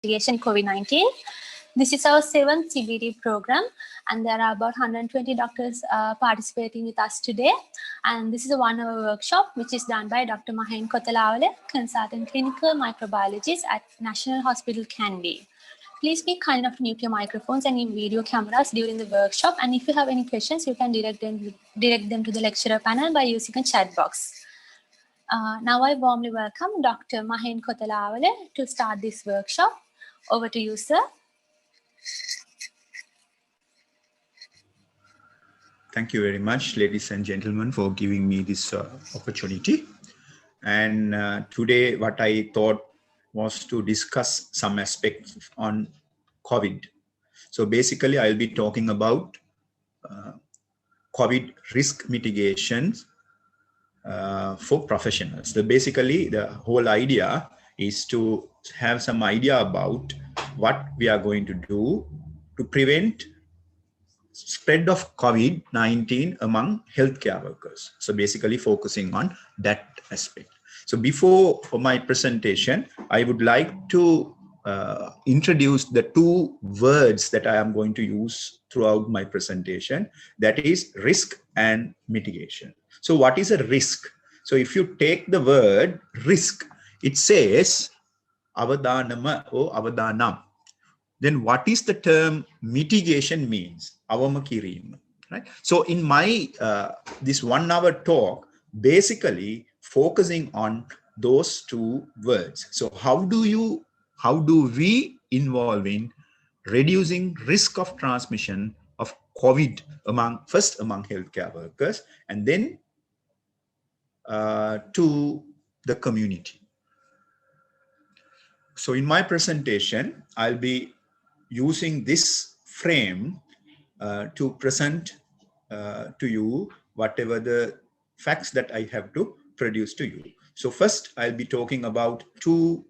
mitigation COVID-19. This is our 7th CBD program, and there are about 120 doctors participating with us today. And this is a 1-hour workshop which is done by Dr. Mahen Kotalawale, consultant clinical microbiologist at National Hospital Kandy. Please be kind enough to mute your microphones and your video cameras during the workshop. And if you have any questions, you can direct them to the lecturer panel by using a chat box. Now I warmly welcome Dr. Mahen Kotalawale to start this workshop. Over to you, sir. Thank you very much, ladies and gentlemen, for giving me this opportunity. And today what I thought was to discuss some aspects on COVID. So basically, I'll be talking about COVID risk mitigations for professionals. So basically, the whole idea is to have some idea about what we are going to do to prevent spread of COVID-19 among healthcare workers. So basically focusing on that aspect. So before my presentation, I would like to introduce the two words that I am going to use throughout my presentation. That is risk and mitigation. So what is a risk? So if you take the word risk, it says avadanama or avadanam. Then what is the term mitigation means? Awama kirim, right? So in my this 1-hour talk, basically focusing on those two words. So how do we involve in reducing risk of transmission of COVID first among healthcare workers and then to the community. So in my presentation, I'll be using this frame to present to you whatever the facts that I have to produce to you. So first, I'll be talking about two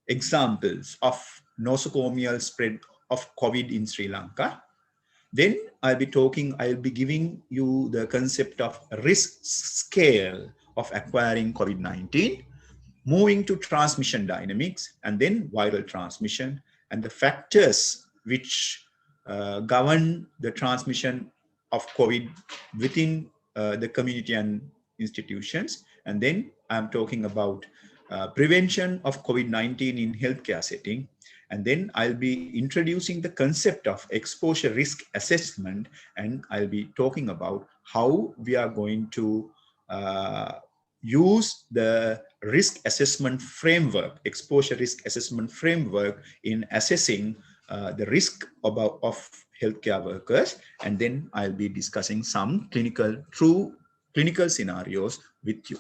examples of nosocomial spread of COVID in Sri Lanka. Then I'll be giving you the concept of risk scale of acquiring COVID-19, moving to transmission dynamics, and then viral transmission, and the factors which govern the transmission of COVID within the community and institutions. And then I'm talking about prevention of COVID-19 in healthcare setting. And then I'll be introducing the concept of exposure risk assessment, and I'll be talking about how we are going to use the risk assessment framework, exposure risk assessment framework in assessing the risk of healthcare workers. And then I'll be discussing some true clinical scenarios with you.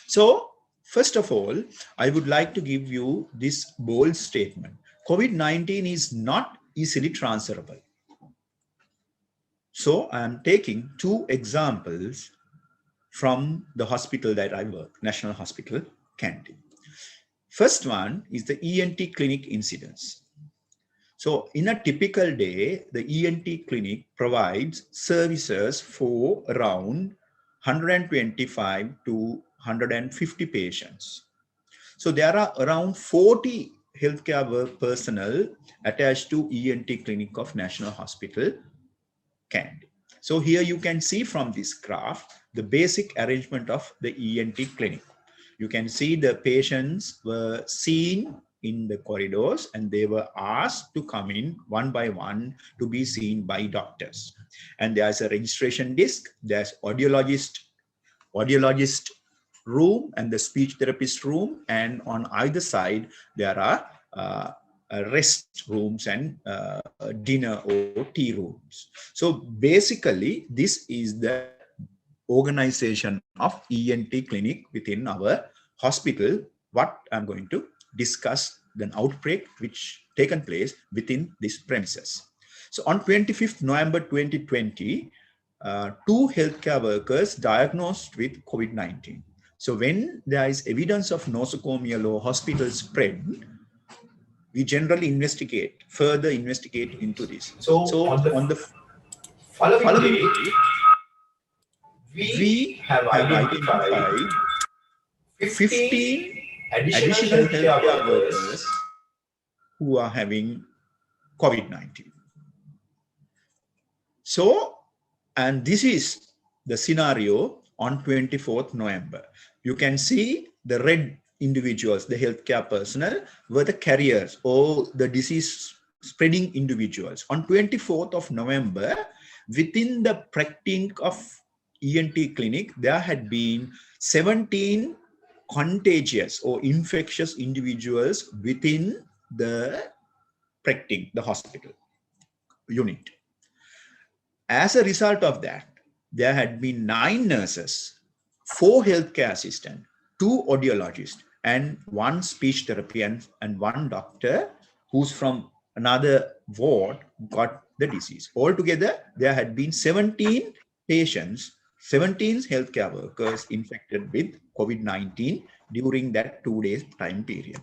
So first of all, I would like to give you this bold statement. COVID-19 is not easily transferable. So I'm taking two examples from the hospital that I work, National Hospital Kandy. First one is the ENT clinic incidence. So in a typical day, the ENT clinic provides services for around 125 to 150 patients. So there are around 40 healthcare work personnel attached to ENT clinic of National Hospital Kandy. So here you can see from this graph the basic arrangement of the ENT clinic. You can see the patients were seen in the corridors and they were asked to come in one by one to be seen by doctors. And there's a registration desk, there's audiologist room and the speech therapist room, and on either side there are rest rooms and dinner or tea rooms. So basically this is the organization of ENT clinic within our hospital, what I'm going to discuss the outbreak which taken place within these premises. So on 25th November 2020, 2 healthcare workers diagnosed with COVID-19. So when there is evidence of nosocomial or hospital spread, we generally further investigate into this. So on the following day, we have identified 15 additional healthcare workers who are having COVID-19. So, and this is the scenario on 24th November. You can see the red individuals, the healthcare personnel, were the carriers or the disease spreading individuals. On 24th of November, within the practicing of ENT clinic, there had been 17 contagious or infectious individuals within the practicing, the hospital unit. As a result of that, there had been 9 nurses, 4 healthcare assistants, 2 audiologists, and 1 speech therapy and 1 doctor who's from another ward got the disease. Altogether, there had been 17 patients, 17 healthcare workers infected with COVID-19 during that 2 days time period.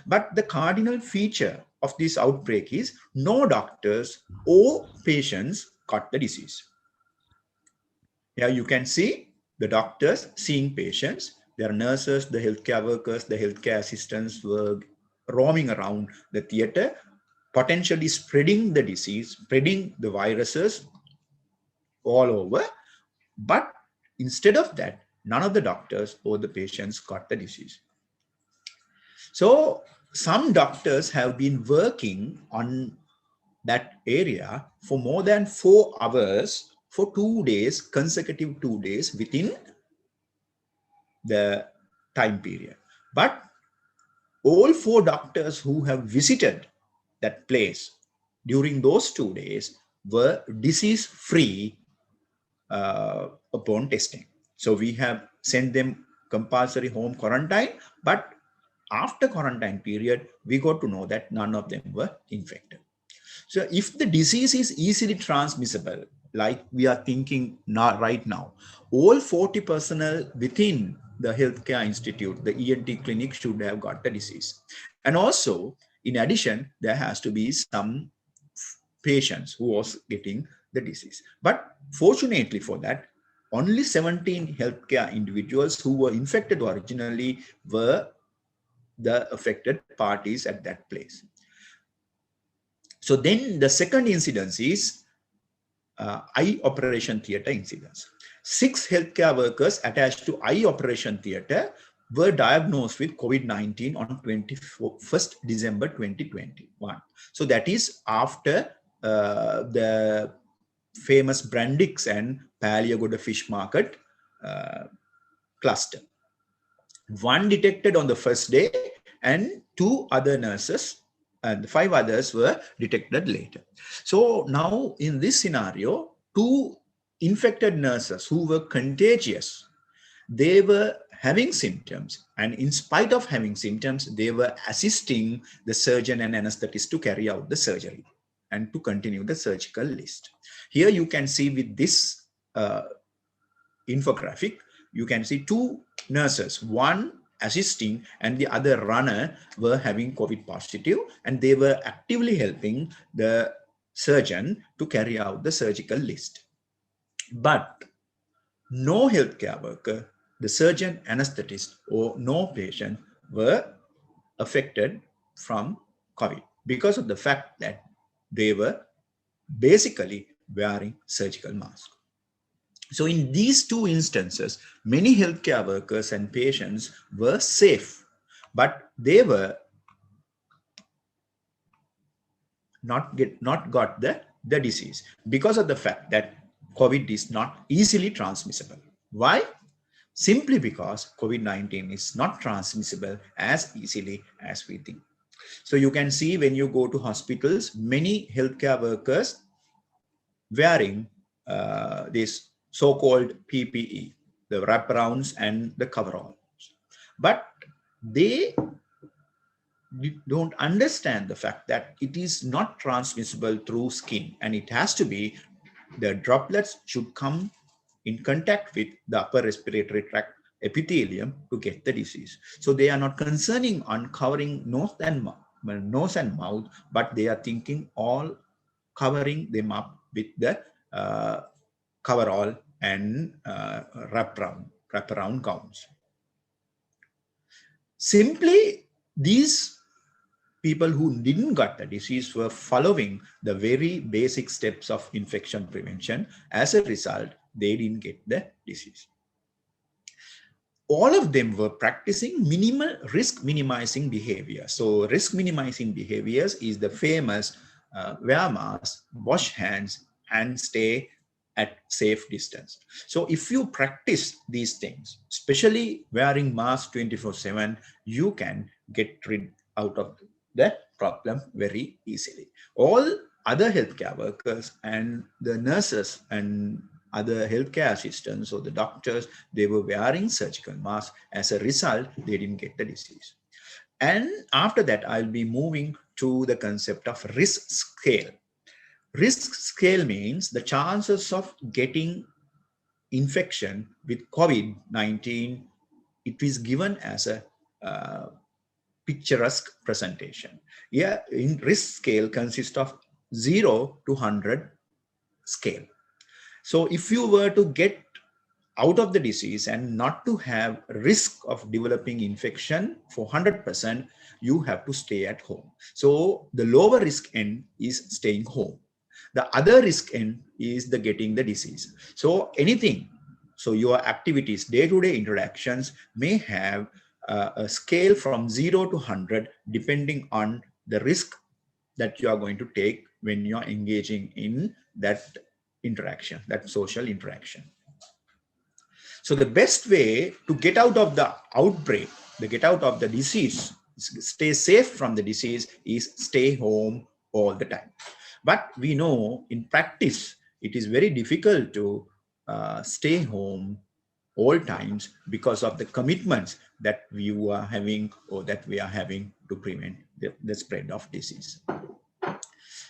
But the cardinal feature of this outbreak is no doctors or patients got the disease. Here you can see the doctors seeing patients. There are nurses, the healthcare workers, the healthcare assistants were roaming around the theater, potentially spreading the disease, spreading the viruses all over. But instead of that, none of the doctors or the patients got the disease. So some doctors have been working on that area for more than 4 hours for 2 days, consecutive 2 days within the time period. But all 4 doctors who have visited that place during those 2 days were disease free upon testing. So we have sent them compulsory home quarantine, but after quarantine period, we got to know that none of them were infected. So if the disease is easily transmissible, like we are thinking now, right now, all 40 personnel within the healthcare institute, the ENT clinic should have got the disease. And also, in addition, there has to be some patients who was getting the disease. But fortunately for that, only 17 healthcare individuals who were infected originally were the affected parties at that place. So then the second incidence is eye operation theater incidence. 6 healthcare workers attached to eye operation theater were diagnosed with COVID-19 on 21st December 2021. So that is after the famous Brandix and Paliagoda fish market cluster. 1 detected on the first day and 2 other nurses and 5 others were detected later. So now in this scenario, 2 infected nurses who were contagious, they were having symptoms, and in spite of having symptoms, they were assisting the surgeon and anesthetist to carry out the surgery and to continue the surgical list. Here you can see with this infographic, you can see 2 nurses, one assisting and the other runner were having COVID positive, and they were actively helping the surgeon to carry out the surgical list. But no healthcare worker, the surgeon, anesthetist, or no patient were affected from COVID because of the fact that they were basically wearing surgical masks. So in these 2 instances, many healthcare workers and patients were safe, but they were not got the disease because of the fact that COVID is not easily transmissible. Why? Simply because COVID-19 is not transmissible as easily as we think. So you can see when you go to hospitals, many healthcare workers wearing this so-called PPE, the wraparounds and the coveralls. But they don't understand the fact that it is not transmissible through skin, and it has to be, the droplets should come in contact with the upper respiratory tract epithelium to get the disease. So they are not concerning on covering nose and mouth, but they are thinking all covering them up with the coverall and wraparound gowns. Simply, these people who didn't got the disease were following the very basic steps of infection prevention. As a result, they didn't get the disease. All of them were practicing minimal risk minimizing behavior. So risk minimizing behaviors is the famous wear mask, wash hands, and stay at safe distance. So if you practice these things, especially wearing mask 24/7, you can get rid out of the problem very easily. All other healthcare workers and the nurses and other healthcare assistants or the doctors, they were wearing surgical masks. As a result, they didn't get the disease. And after that, I'll be moving to the concept of risk scale. Risk scale means the chances of getting infection with COVID-19. It is given as a picturesque presentation. Yeah, in risk scale consists of 0 to 100 scale. So if you were to get out of the disease and not to have risk of developing infection for 100%, you have to stay at home. So the lower risk end is staying home. The other risk end is the getting the disease. So anything, so your activities, day-to-day interactions may have a scale from 0 to 100 depending on the risk that you are going to take when you are engaging in that interaction, that social interaction. So the best way to get out of the outbreak, to get out of the disease, stay safe from the disease, is stay home all the time. But we know in practice, it is very difficult to stay home all times because of the commitments that we are having or that we are having to prevent the spread of disease.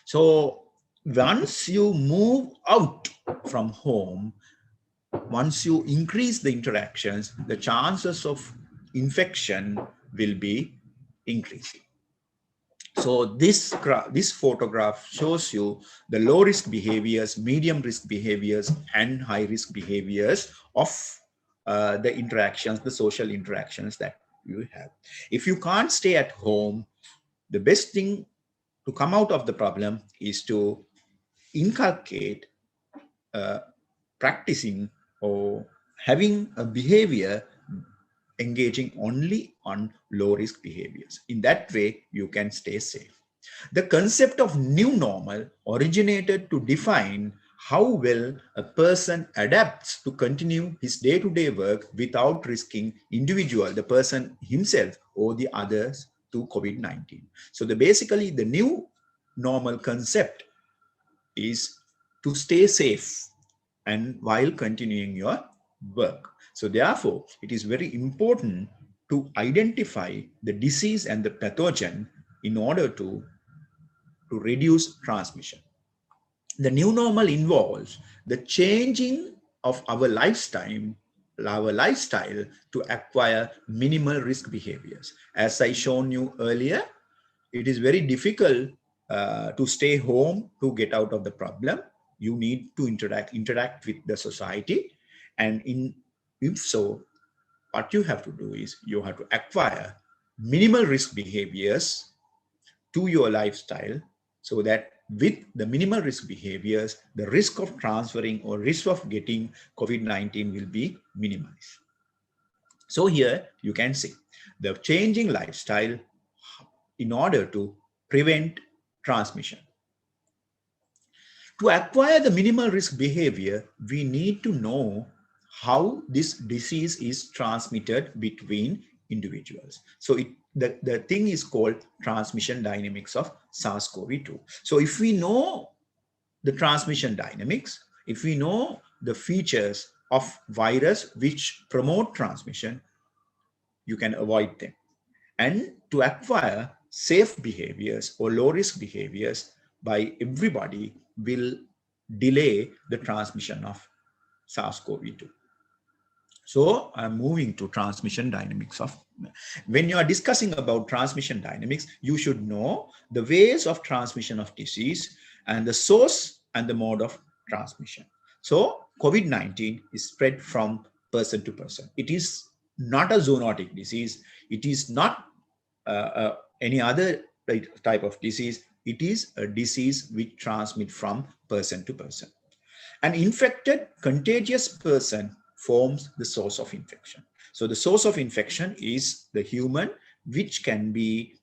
So once you move out from home, once you increase the interactions, the chances of infection will be increasing. So this photograph shows you the low risk behaviors, medium risk behaviors, and high risk behaviors of the interactions, the social interactions that you have. If you can't stay at home, the best thing to come out of the problem is to inculcate practicing or having a behavior engaging only on low risk behaviors. In that way, you can stay safe. The concept of new normal originated to define how well a person adapts to continue his day-to-day work without risking the person himself or the others to COVID-19. So basically the new normal concept is to stay safe and while continuing your work. So therefore, it is very important to identify the disease and the pathogen in order to reduce transmission. The new normal involves the changing of our lifestyle to acquire minimal risk behaviors. As I shown you earlier, it is very difficult to stay home to get out of the problem. You need to interact with the society. And if so, what you have to do is you have to acquire minimal risk behaviors to your lifestyle so that with the minimal risk behaviors, the risk of transferring or risk of getting COVID-19 will be minimized. So here you can see the changing lifestyle in order to prevent transmission. To acquire the minimal risk behavior, we need to know how this disease is transmitted between individuals. So the thing is called transmission dynamics of SARS-CoV-2. So if we know the transmission dynamics, if we know the features of virus which promote transmission, you can avoid them. And to acquire safe behaviors or low risk behaviors by everybody will delay the transmission of SARS-CoV-2. So I'm moving to transmission dynamics of, when you are discussing about transmission dynamics, you should know the ways of transmission of disease and the source and the mode of transmission. So COVID-19 is spread from person to person. It is not a zoonotic disease. It is not any other type of disease. It is a disease which transmits from person to person. An infected, contagious person forms the source of infection. So the source of infection is the human, which can be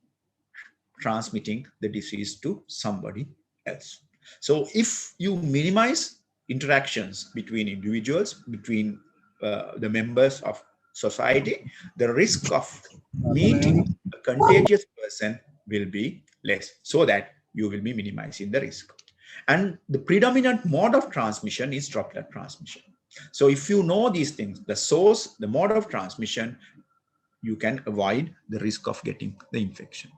transmitting the disease to somebody else. So if you minimize interactions between individuals, between the members of society, the risk of meeting a contagious person will be less, so that you will be minimizing the risk. And the predominant mode of transmission is droplet transmission. So if you know these things, the source, the mode of transmission, you can avoid the risk of getting the infection.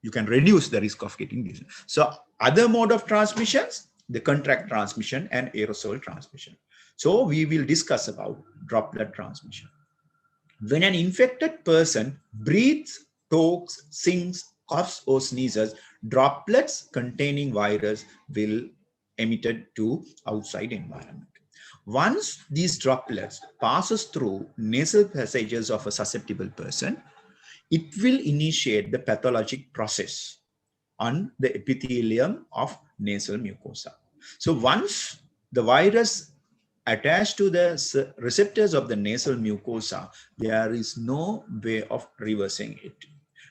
You can reduce the risk of getting disease. So other mode of transmissions, the contact transmission and aerosol transmission. So we will discuss about droplet transmission. When an infected person breathes, talks, sings, coughs or sneezes, droplets containing virus will emitted to outside environment. Once these droplets passes through nasal passages of a susceptible person, it will initiate the pathologic process on the epithelium of nasal mucosa. So once the virus attached to the receptors of the nasal mucosa, there is no way of reversing it.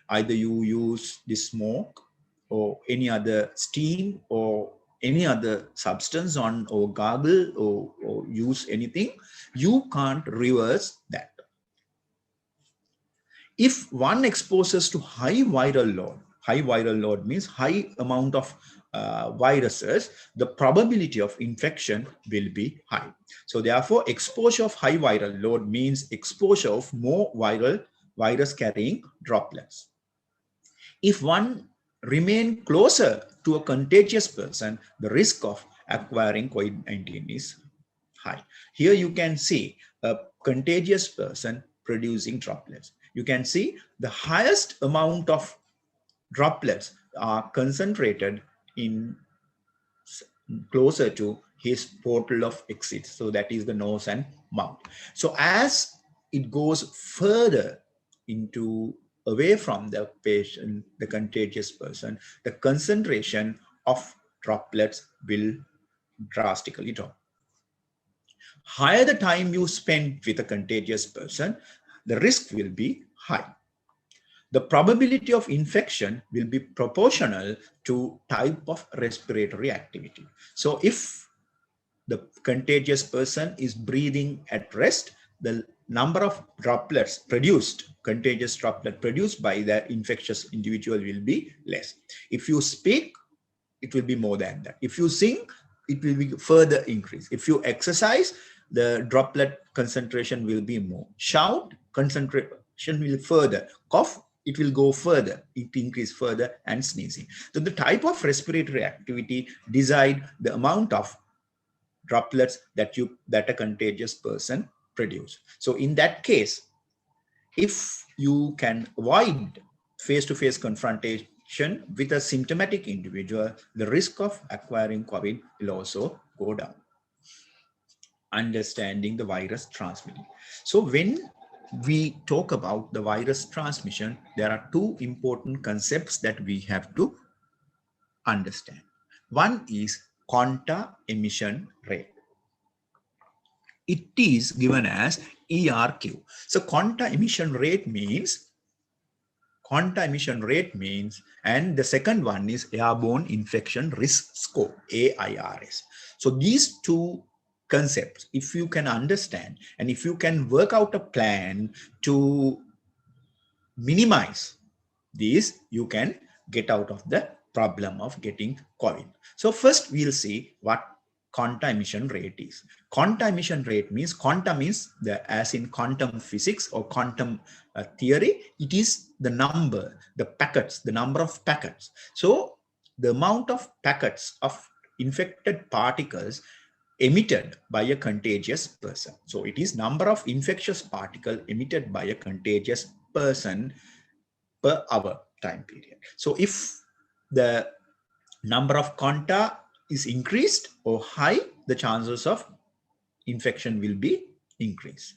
Either you use the smoke or any other steam or any other substance on or gargle or use anything, you can't reverse that. If one exposes to high viral load means high amount of viruses, the probability of infection will be high. So therefore, exposure of high viral load means exposure of more virus carrying droplets. If one remain closer to a contagious person, the risk of acquiring COVID-19 is high. Here you can see a contagious person producing droplets. You can see the highest amount of droplets are concentrated in closer to his portal of exit. So that is the nose and mouth. So as it goes further into away from the patient, the contagious person, the concentration of droplets will drastically drop. Higher the time you spend with a contagious person, the risk will be high. The probability of infection will be proportional to type of respiratory activity. So if the contagious person is breathing at rest, the number of droplets produced, contagious droplet produced by the infectious individual will be less. If you speak, it will be more than that. If you sing, it will be further increase. If you exercise, the droplet concentration will be more. Shout, concentration will further. Cough, it will go further. It increase further, and sneezing. So the type of respiratory activity decide the amount of droplets that a contagious person produce. So in that case, if you can avoid face-to-face confrontation with a symptomatic individual, the risk of acquiring COVID will also go down. Understanding the virus transmission. So when we talk about the virus transmission, there are two important concepts that we have to understand. One is contact emission rate. It is given as ERQ. So contact emission rate means, and the second one is airborne infection risk score, AIRS. So these two concepts, if you can understand and if you can work out a plan to minimize these, you can get out of the problem of getting COVID. So first we'll see what contact emission rate is. Contact emission rate means, quantum means as in quantum physics or quantum theory, it is the number, the packets, the number of packets. So the amount of packets of infected particles emitted by a contagious person. So it is number of infectious particles emitted by a contagious person per hour time period. So if the number of contact is increased or high, the chances of infection will be increased.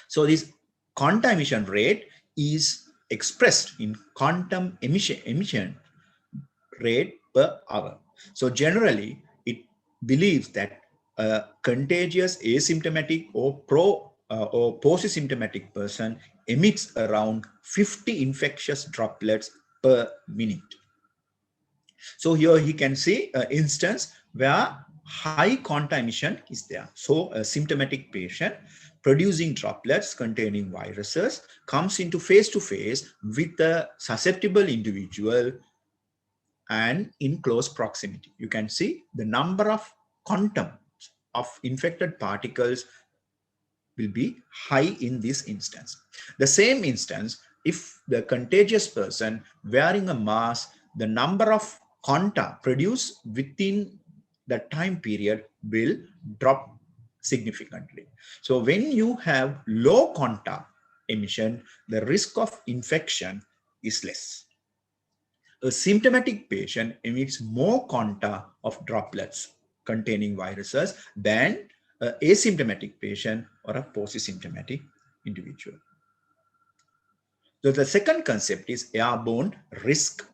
So this contact emission rate is expressed in quantum emission rate per hour. So generally, it believes that a contagious asymptomatic or post-symptomatic person emits around 50 infectious droplets per minute. So here he can see an instance where high quanta emission is there. So a symptomatic patient producing droplets containing viruses comes into face-to-face with a susceptible individual and in close proximity. You can see the number of quantum of infected particles will be high in this instance. The same instance, if the contagious person wearing a mask, the number of quanta produced within the time period will drop significantly. So when you have low quanta emission, the risk of infection is less. A symptomatic patient emits more quanta of droplets containing viruses than an asymptomatic patient or a post-symptomatic individual. So the second concept is airborne risk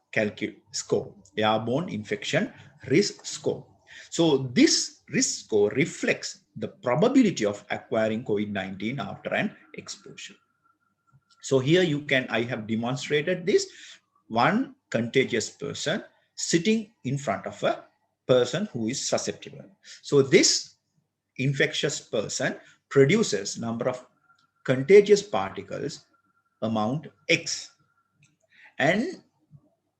score, airborne infection risk score. So this risk score reflects the probability of acquiring COVID-19 after an exposure. So here I have demonstrated this. One contagious person sitting in front of a person who is susceptible. So this infectious person produces number of contagious particles amount X, and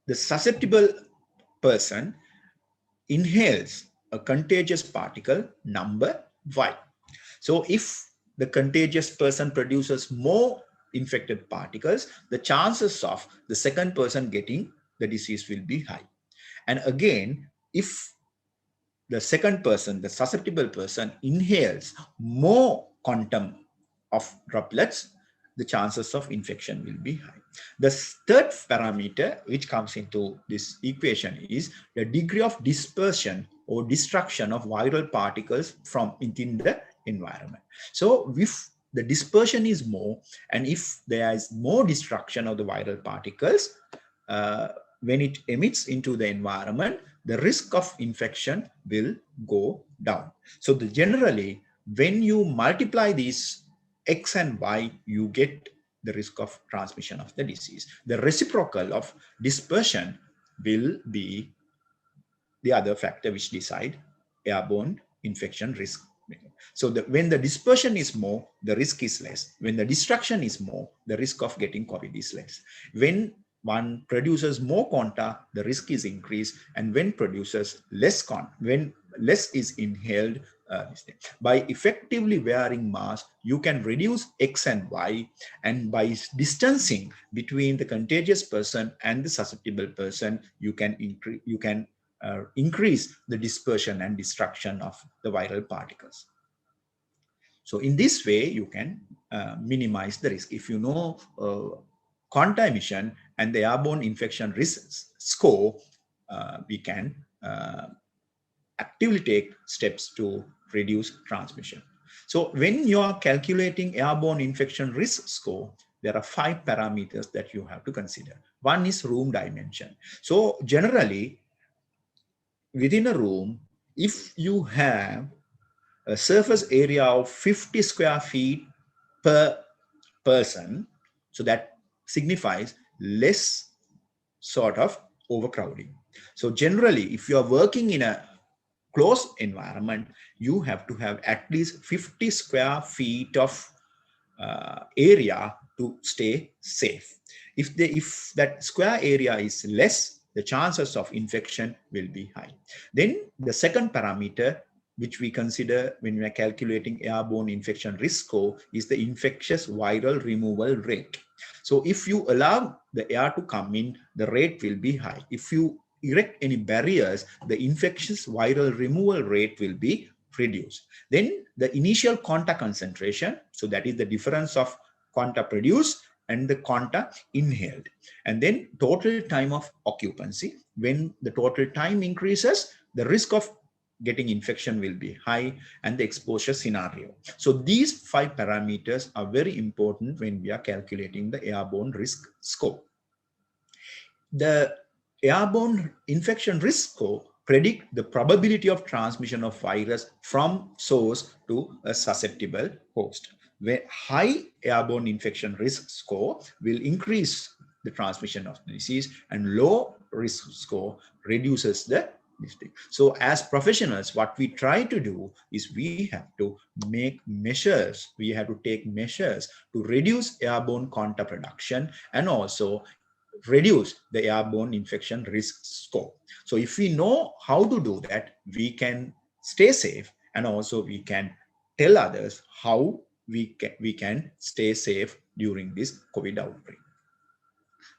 the susceptible person inhales a contagious particle number Y. So if the contagious person produces more infected particles, the chances of the second person getting the disease will be high. And again, if the second person, the susceptible person, inhales more quantum of droplets, the chances of infection will be high. The third parameter which comes into this equation is the degree of dispersion or destruction of viral particles from within the environment. So if the dispersion is more, and if there is more destruction of the viral particles, when it emits into the environment, the risk of infection will go down. So generally, when you multiply these X and Y, you get the risk of transmission of the disease. The reciprocal of dispersion will be the other factor which decide airborne infection risk. So when the dispersion is more, the risk is less. When the destruction is more, the risk of getting COVID is less. When one produces more quanta, the risk is increased, and when produces less when less is inhaled, by effectively wearing mask, you can reduce X and Y, and by distancing between the contagious person and the susceptible person, you can increase the dispersion and destruction of the viral particles. So in this way, you can minimize the risk. If you know quanta emission and the airborne infection risk score, we can actively take steps to reduce transmission. So when you are calculating airborne infection risk score, there are 5 parameters that you have to consider. One is room dimension. So generally, within a room, if you have a surface area of 50 square feet per person, so that signifies less sort of overcrowding. So generally, if you are working in a closed environment, you have to have at least 50 square feet of area to stay safe. If that square area is less, the chances of infection will be high. Then the second parameter which we consider when we are calculating airborne infection risk score is the infectious viral removal rate. So if you allow the air to come in, the rate will be high. If you erect any barriers, the infectious viral removal rate will be reduced. Then the initial quanta concentration, so that is the difference of quanta produced and the quanta inhaled. And then total time of occupancy. When the total time increases, the risk of getting infection will be high, and the exposure scenario. So these 5 parameters are very important when we are calculating the airborne risk score. The airborne infection risk score predict the probability of transmission of virus from source to a susceptible host. Where high airborne infection risk score will increase the transmission of the disease, and low risk score reduces the disease. So as professionals, what we try to do is we have to make measures, we have to take measures to reduce airborne contact production and also reduce the airborne infection risk score. So if we know how to do that, we can stay safe, and also we can tell others how we can stay safe during this COVID outbreak.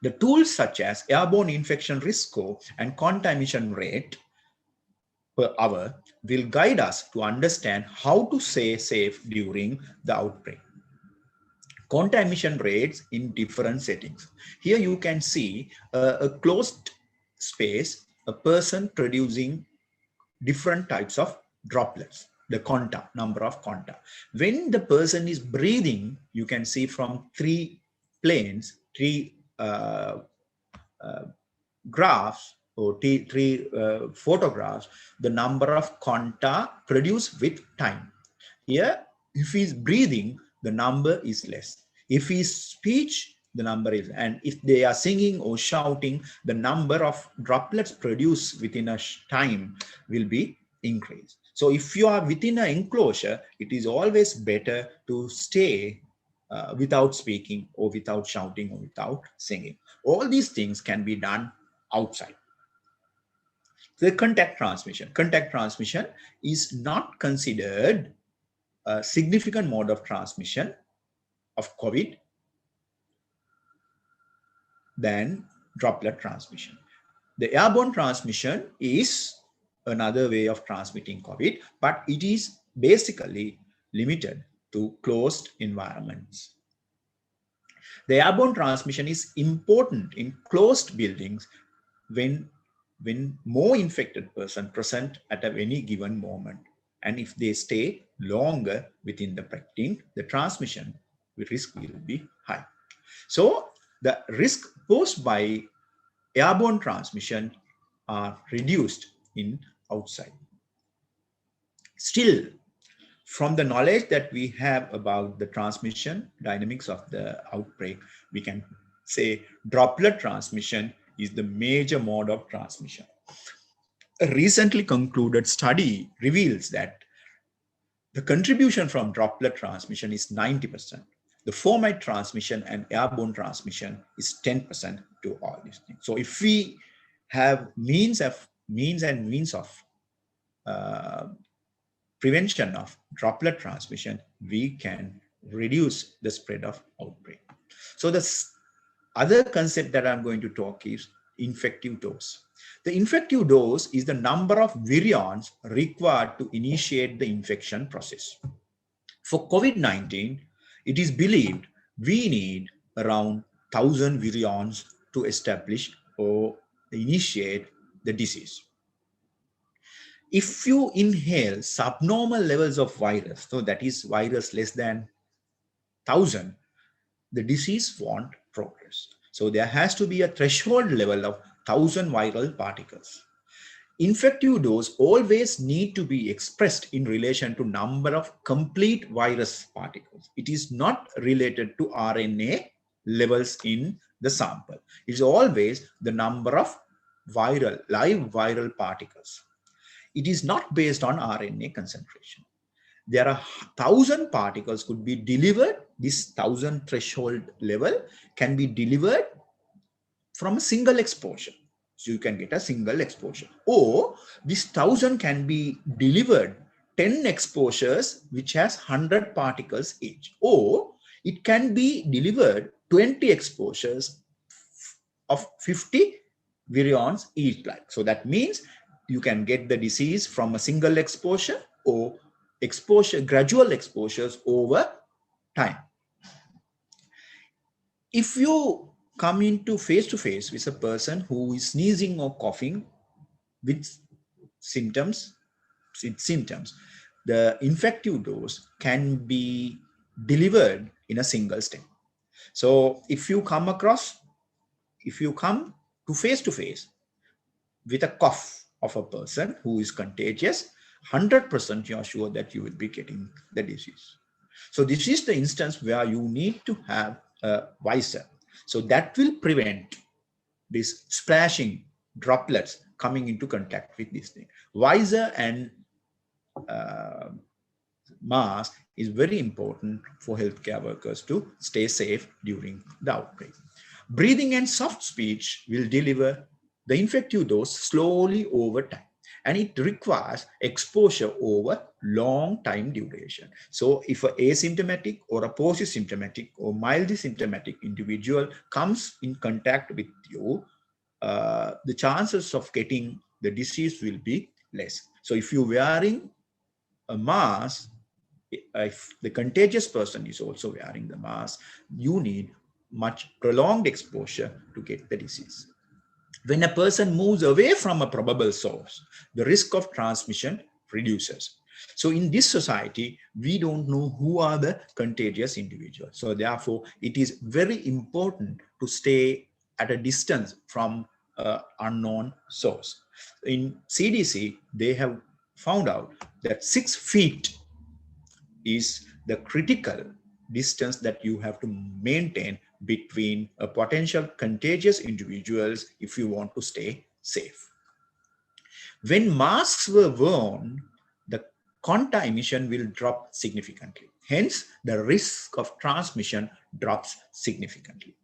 The tools such as airborne infection risk score and contamination rate per hour will guide us to understand how to stay safe during the outbreak. Contamination rates in different settings. Here you can see a closed space, a person producing different types of droplets, the contact, number of contact. When the person is breathing, you can see from 3 planes, 3 graphs or 3 photographs, the number of contact produced with time. Here, if he's breathing, the number is less. If he's speech, the number is, and if they are singing or shouting, the number of droplets produced within a time will be increased. So if you are within an enclosure, it is always better to stay without speaking or without shouting or without singing. All these things can be done outside. The contact transmission. Contact transmission is not considered a significant mode of transmission of COVID than droplet transmission. The airborne transmission is another way of transmitting COVID, but it is basically limited to closed environments. The airborne transmission is important in closed buildings when more infected person present at any given moment. And if they stay longer within the building, the transmission risk will be high. So the risk posed by airborne transmission are reduced in outside. Still, from the knowledge that we have about the transmission dynamics of the outbreak, we can say droplet transmission is the major mode of transmission. A recently concluded study reveals that the contribution from droplet transmission is 90%. The fomite transmission and airborne transmission is 10% to all these things. So if we have means of prevention of droplet transmission, we can reduce the spread of outbreak. So the other concept that I'm going to talk is infective dose. The infective dose is the number of virions required to initiate the infection process. For COVID-19, it is believed we need around 1,000 virions to establish or initiate the disease. If you inhale subnormal levels of virus, so that is virus less than 1,000, the disease won't progress. So there has to be a threshold level of 1,000 viral particles. Infective dose always need to be expressed in relation to number of complete virus particles. It is not related to RNA levels in the sample. It is always the number of live viral particles. It is not based on RNA concentration. There are 1,000 particles could be delivered. This 1,000 threshold level can be delivered from a single exposure. So you can get a single exposure. Or this 1,000 can be delivered 10 exposures, which has 100 particles each. Or it can be delivered 20 exposures of 50 virions each. So that means you can get the disease from a single exposure or gradual exposures over time. If you come into face-to-face with a person who is sneezing or coughing with symptoms symptoms, the infective dose can be delivered in a single step. So if you come to face with a cough of a person who is contagious, 100% you are sure that you will be getting the disease. So this is the instance where you need to have a visor. So that will prevent this splashing droplets coming into contact with this thing. Visor and mask is very important for healthcare workers to stay safe during the outbreak. Breathing and soft speech will deliver the infective dose slowly over time, and it requires exposure over long time duration. So if an asymptomatic or a post-symptomatic or mildly symptomatic individual comes in contact with you, the chances of getting the disease will be less. So if you're wearing a mask, if the contagious person is also wearing the mask, you need much prolonged exposure to get the disease. When a person moves away from a probable source, the risk of transmission reduces. So in this society, we don't know who are the contagious individuals. So therefore, it is very important to stay at a distance from an unknown source. In CDC, they have found out that 6 feet is the critical distance that you have to maintain between a potential contagious individuals if you want to stay safe. When masks were worn, the contact emission will drop significantly. Hence, the risk of transmission drops significantly.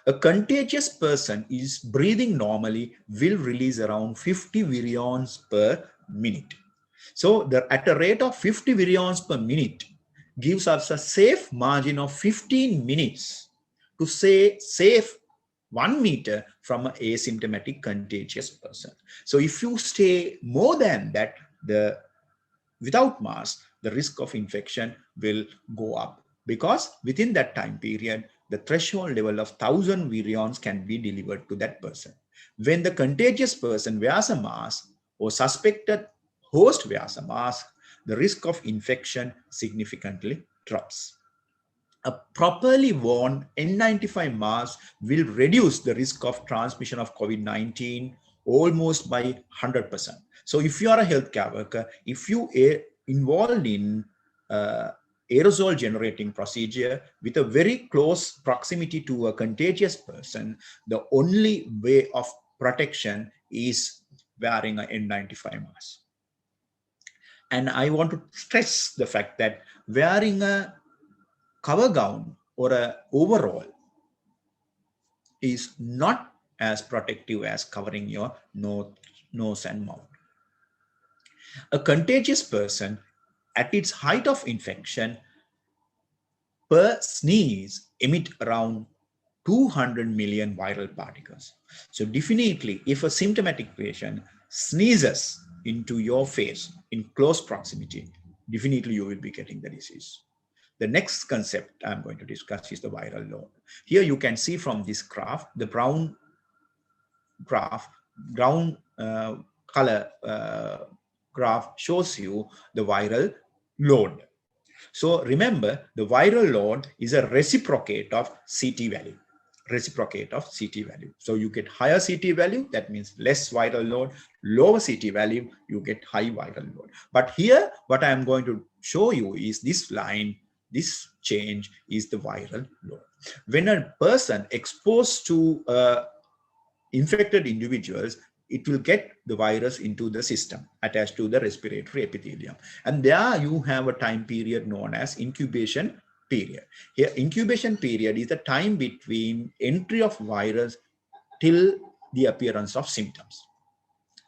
A contagious person is breathing normally will release around 50 virions per minute. So at a rate of 50 virions per minute gives us a safe margin of 15 minutes to say safe 1 meter from an asymptomatic contagious person. So if you stay more than that, without mask, the risk of infection will go up, because within that time period, the threshold level of 1000 virions can be delivered to that person. When the contagious person wears a mask or suspected host wears a mask, the risk of infection significantly drops. A properly worn N95 mask will reduce the risk of transmission of COVID-19 almost by 100%. So if you are a healthcare worker, if you are involved in aerosol generating procedure with a very close proximity to a contagious person, the only way of protection is wearing an N95 mask. And I want to stress the fact that wearing a cover gown or a overall is not as protective as covering your nose and mouth. A contagious person at its height of infection per sneeze emit around 200 million viral particles. So definitely, if a symptomatic patient sneezes into your face in close proximity, definitely you will be getting the disease. The next concept I'm going to discuss is the viral load. Here you can see from this graph, the brown color graph shows you the viral load. So remember, the viral load is a reciprocate of CT value. So you get higher CT value, that means less viral load. Lower CT value, you get high viral load. But here, what I'm going to show you is this line. This change is the viral load. When a person exposed to infected individuals, it will get the virus into the system attached to the respiratory epithelium. And there you have a time period known as incubation period. Here, incubation period is the time between entry of virus till the appearance of symptoms.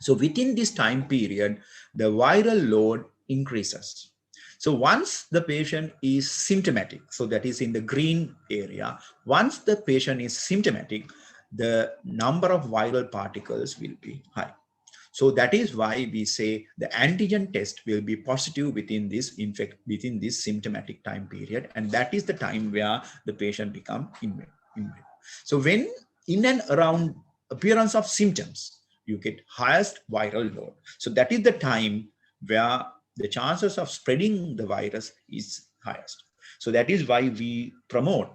So within this time period, the viral load increases. So once the patient is symptomatic, so that is in the green area, once the patient is symptomatic, the number of viral particles will be high. So that is why we say the antigen test will be positive within this symptomatic time period, and that is the time where the patient become invalid. So when in and around appearance of symptoms, you get highest viral load. So that is the time where the chances of spreading the virus is highest. So that is why we promote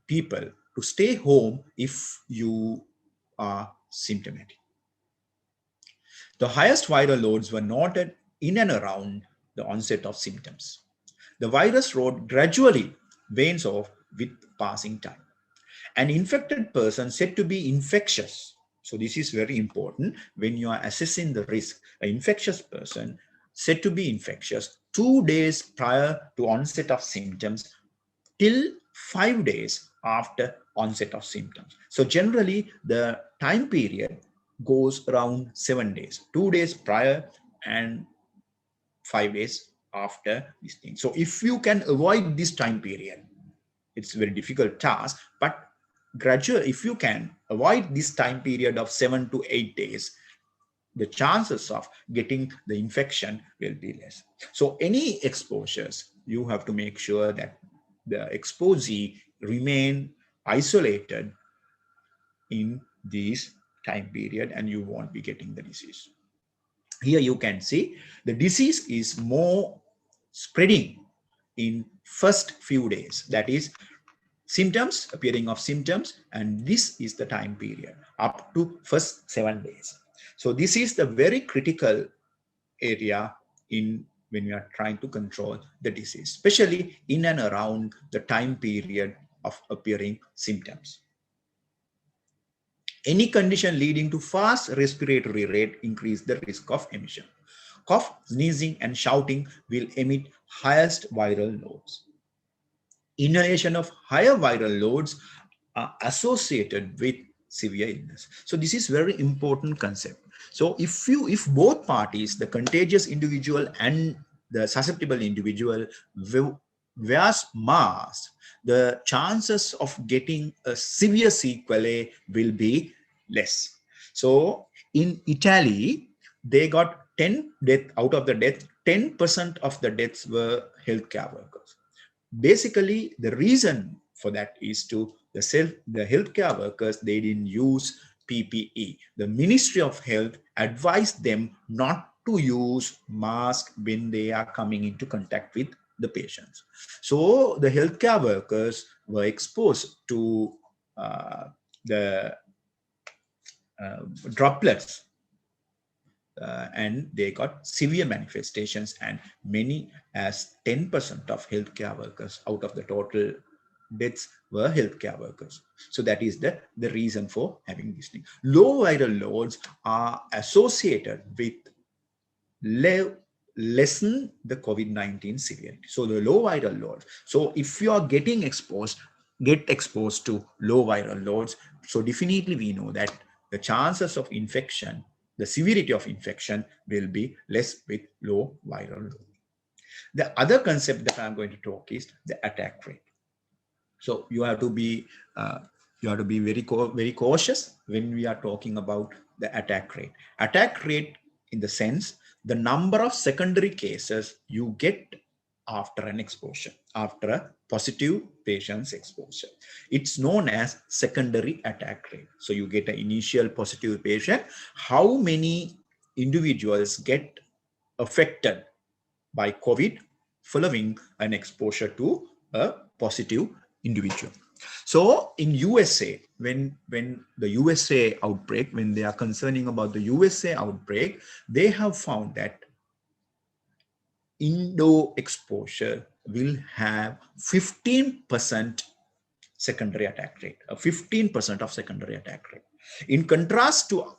people to stay home if you are symptomatic. The highest viral loads were noted in and around the onset of symptoms. The virus load gradually wanes off with passing time. An infected person said to be infectious. So this is very important when you are assessing the risk. An infectious person said to be infectious 2 days prior to onset of symptoms till 5 days after onset of symptoms. So generally the time period goes around 7 days, 2 days prior and 5 days after this thing. So if you can avoid this time period, it's a very difficult task, but gradually, if you can avoid this time period of 7 to 8 days, the chances of getting the infection will be less. So any exposures, you have to make sure that the exposee remain isolated in this time period and you won't be getting the disease. Here you can see the disease is more spreading in first few days, that is symptoms, appearing of symptoms, and this is the time period up to first 7 days. So this is the very critical area in when we are trying to control the disease, especially in and around the time period of appearing symptoms. Any condition leading to fast respiratory rate increase the risk of emission. Cough, sneezing, and shouting will emit highest viral loads. Inhalation of higher viral loads are associated with severe illness. So this is very important concept. So if both parties, the contagious individual and the susceptible individual, wears mask, the chances of getting a severe sequelae will be less. So in Italy, they got 10 death out of the death, 10% of the deaths were healthcare workers. Basically, the reason for that is the healthcare workers, they didn't use PPE. The Ministry of Health advised them not to use mask when they are coming into contact with the patients. So the healthcare workers were exposed to the droplets and they got severe manifestations, and many as 10% of healthcare workers out of the total deaths were healthcare workers. So that is the reason for having this thing. Low viral loads are associated with lessen the COVID-19 severity. So the low viral loads. So if you are get exposed to low viral loads, so definitely we know that the chances of infection, the severity of infection will be less with low viral load. The other concept that I'm going to talk is the attack rate. So you have to be very cautious when we are talking about the attack rate. Attack rate in the sense the number of secondary cases you get after an exposure, after a positive patient's exposure. It's known as secondary attack rate. So you get an initial positive patient, how many individuals get affected by COVID following an exposure to a positive individual. So in USA, when the USA outbreak, when they are concerning about the USA outbreak, they have found that Indo exposure will have 15% secondary attack rate, a 15% of secondary attack rate. In contrast to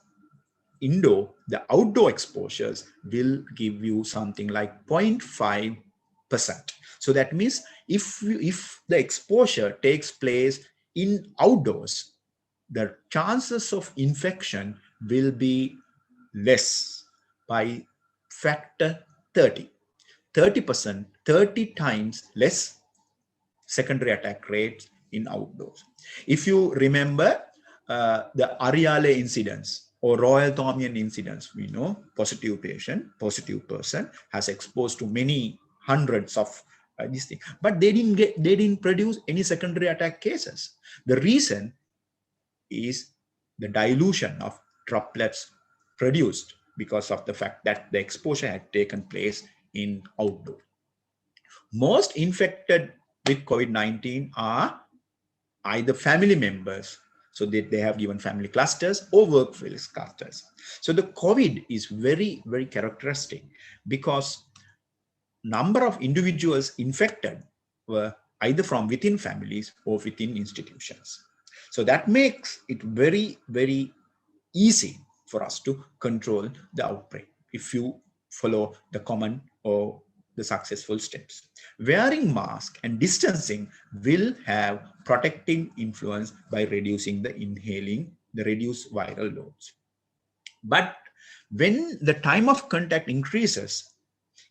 Indo, the outdoor exposures will give you something like 0.5%. So that means if the exposure takes place in outdoors, the chances of infection will be less by factor 30. 30%, 30 times less secondary attack rates in outdoors. If you remember the Ariale incidents or Royal Thomaian incidents, we know positive person has exposed to many hundreds of these things, but they didn't produce any secondary attack cases. The reason is the dilution of droplets produced because of the fact that the exposure had taken place in outdoor. Most infected with COVID-19 are either family members, so they have given family clusters, or workplace clusters. So the COVID is very, very characteristic because number of individuals infected were either from within families or within institutions. So that makes it very, very easy for us to control the outbreak if you follow the common or the successful steps. Wearing mask and distancing will have protecting influence by reducing the inhaling, the reduced viral loads. But when the time of contact increases,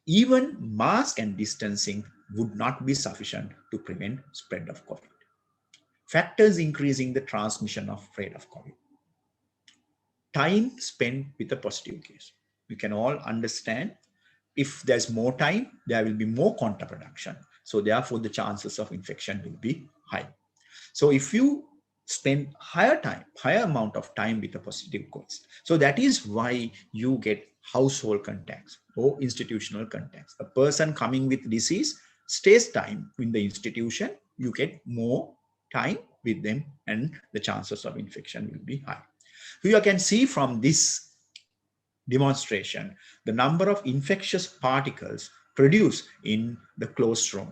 even mask and distancing would not be sufficient to prevent spread of COVID. Factors increasing the transmission of rate of COVID. Time spent with a positive case. We can all understand if there's more time, there will be more contact production. So therefore, the chances of infection will be high. So if you spend higher amount of time with a positive case, so that is why you get household contacts or institutional contacts. A person coming with disease stays time in the institution, you get more time with them and the chances of infection will be high. So you can see from this demonstration the number of infectious particles produced in the closed room.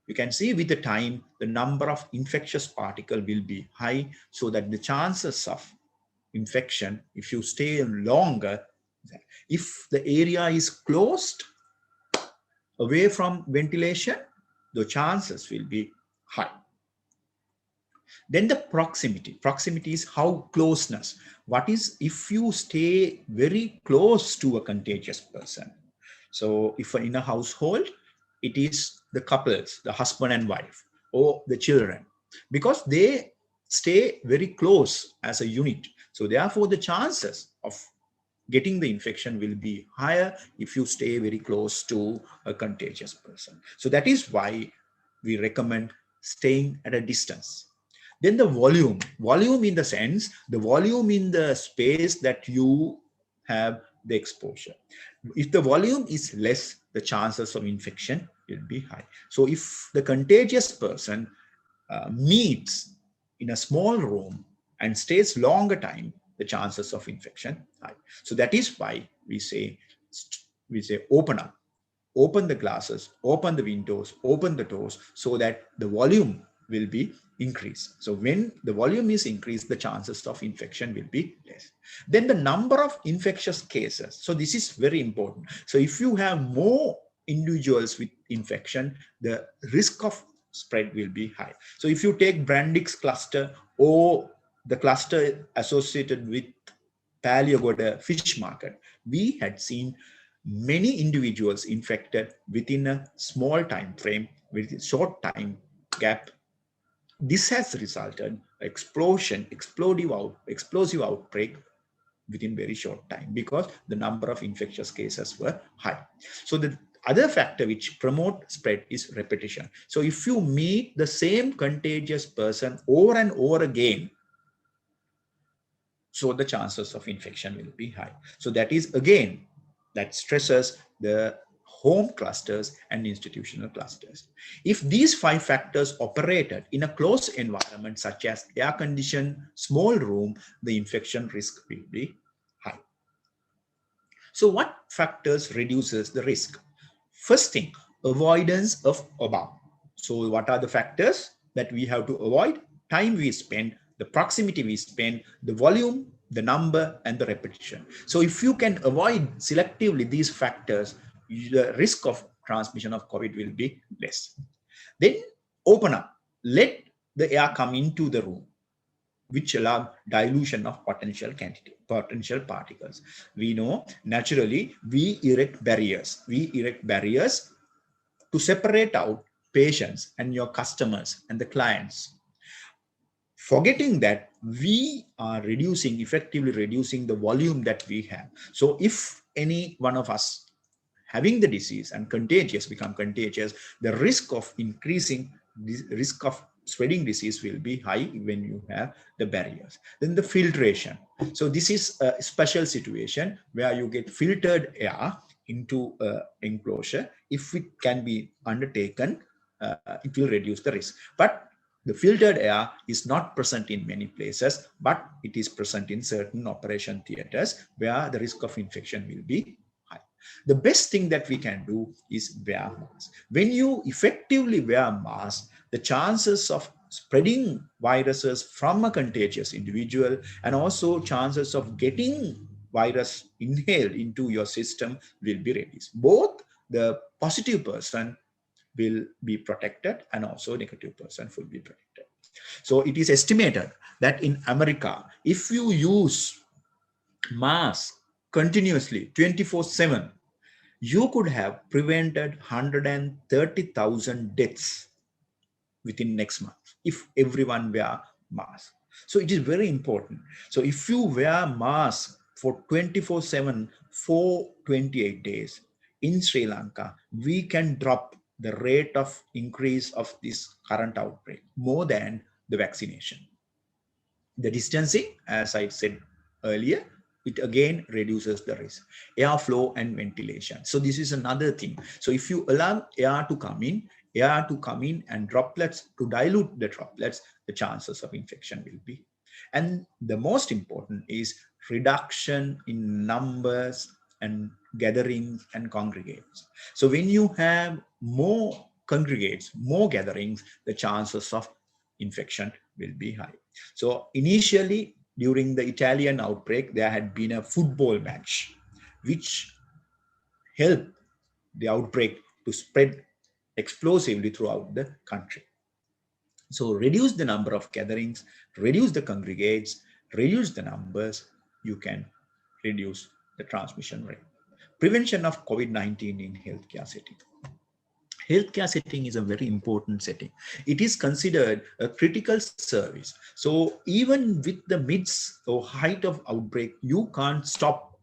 You can see with the time the number of infectious particles will be high, so that the chances of infection, if you stay longer, if the area is closed away from ventilation, the chances will be high. Then the proximity. Proximity is how closeness. What is if you stay very close to a contagious person? So if in a household, it is the couples, the husband and wife, or the children, because they stay very close as a unit. So therefore, the chances of getting the infection will be higher if you stay very close to a contagious person. So that is why we recommend staying at a distance. Then the volume in the sense, the volume in the space that you have the exposure. If the volume is less, the chances of infection will be high. So if the contagious person meets in a small room and stays longer time, the chances of infection high. So that is why we say open up, open the glasses, open the windows, open the doors, so that the volume will be increased. So when the volume is increased, the chances of infection will be less. Then the number of infectious cases. So this is very important. So if you have more individuals with infection, the risk of spread will be high. So if you take Brandix cluster or the cluster associated with Paleogoda fish market, we had seen many individuals infected within a small time frame, with a short time gap. This has resulted explosive outbreak within very short time, because the number of infectious cases were high. So the other factor which promote spread is repetition. So if you meet the same contagious person over and over again, so the chances of infection will be high. So that is again, that stresses the home clusters and institutional clusters. If these 5 factors operated in a closed environment such as air-conditioned small room, the infection risk will be high. So what factors reduces the risk? First thing, avoidance of above. So what are the factors that we have to avoid? Time we spend, the proximity we spend, the volume, the number, and the repetition. So if you can avoid selectively these factors, the risk of transmission of COVID will be less. Then open up, let the air come into the room, which allow dilution of potential particles. We know naturally we erect barriers. We erect barriers to separate out patients and your customers and the clients, forgetting that we are effectively reducing the volume that we have. So if any one of us having the disease and become contagious, the risk of increasing this risk of spreading disease will be high when you have the barriers. Then the filtration. So this is a special situation where you get filtered air into enclosure. If it can be undertaken, it will reduce the risk. But the filtered air is not present in many places, but it is present in certain operation theaters where the risk of infection will be high. The best thing that we can do is wear mask. When you effectively wear mask, the chances of spreading viruses from a contagious individual and also chances of getting virus inhaled into your system will be reduced. Both the positive person will be protected and also negative person will be protected. So it is estimated that in America, if you use mask continuously 24/7, you could have prevented 130,000 deaths within next month if everyone wear mask. So it is very important. So if you wear mask for 24/7 for 28 days in Sri Lanka, we can drop the rate of increase of this current outbreak more than the vaccination. The distancing, as I said earlier, it again reduces the risk. Airflow and ventilation. So this is another thing. So if you allow air to come in and droplets to dilute the droplets, the chances of infection will be. And the most important is reduction in numbers and gatherings and congregates. So when you have more congregates, more gatherings, the chances of infection will be high. So initially, during the Italian outbreak, there had been a football match, which helped the outbreak to spread explosively throughout the country. So reduce the number of gatherings, reduce the congregates, reduce the numbers, you can reduce the transmission rate. Prevention of COVID-19 in healthcare setting. Healthcare setting is a very important setting. It is considered a critical service. So even with the midst or height of outbreak, you can't stop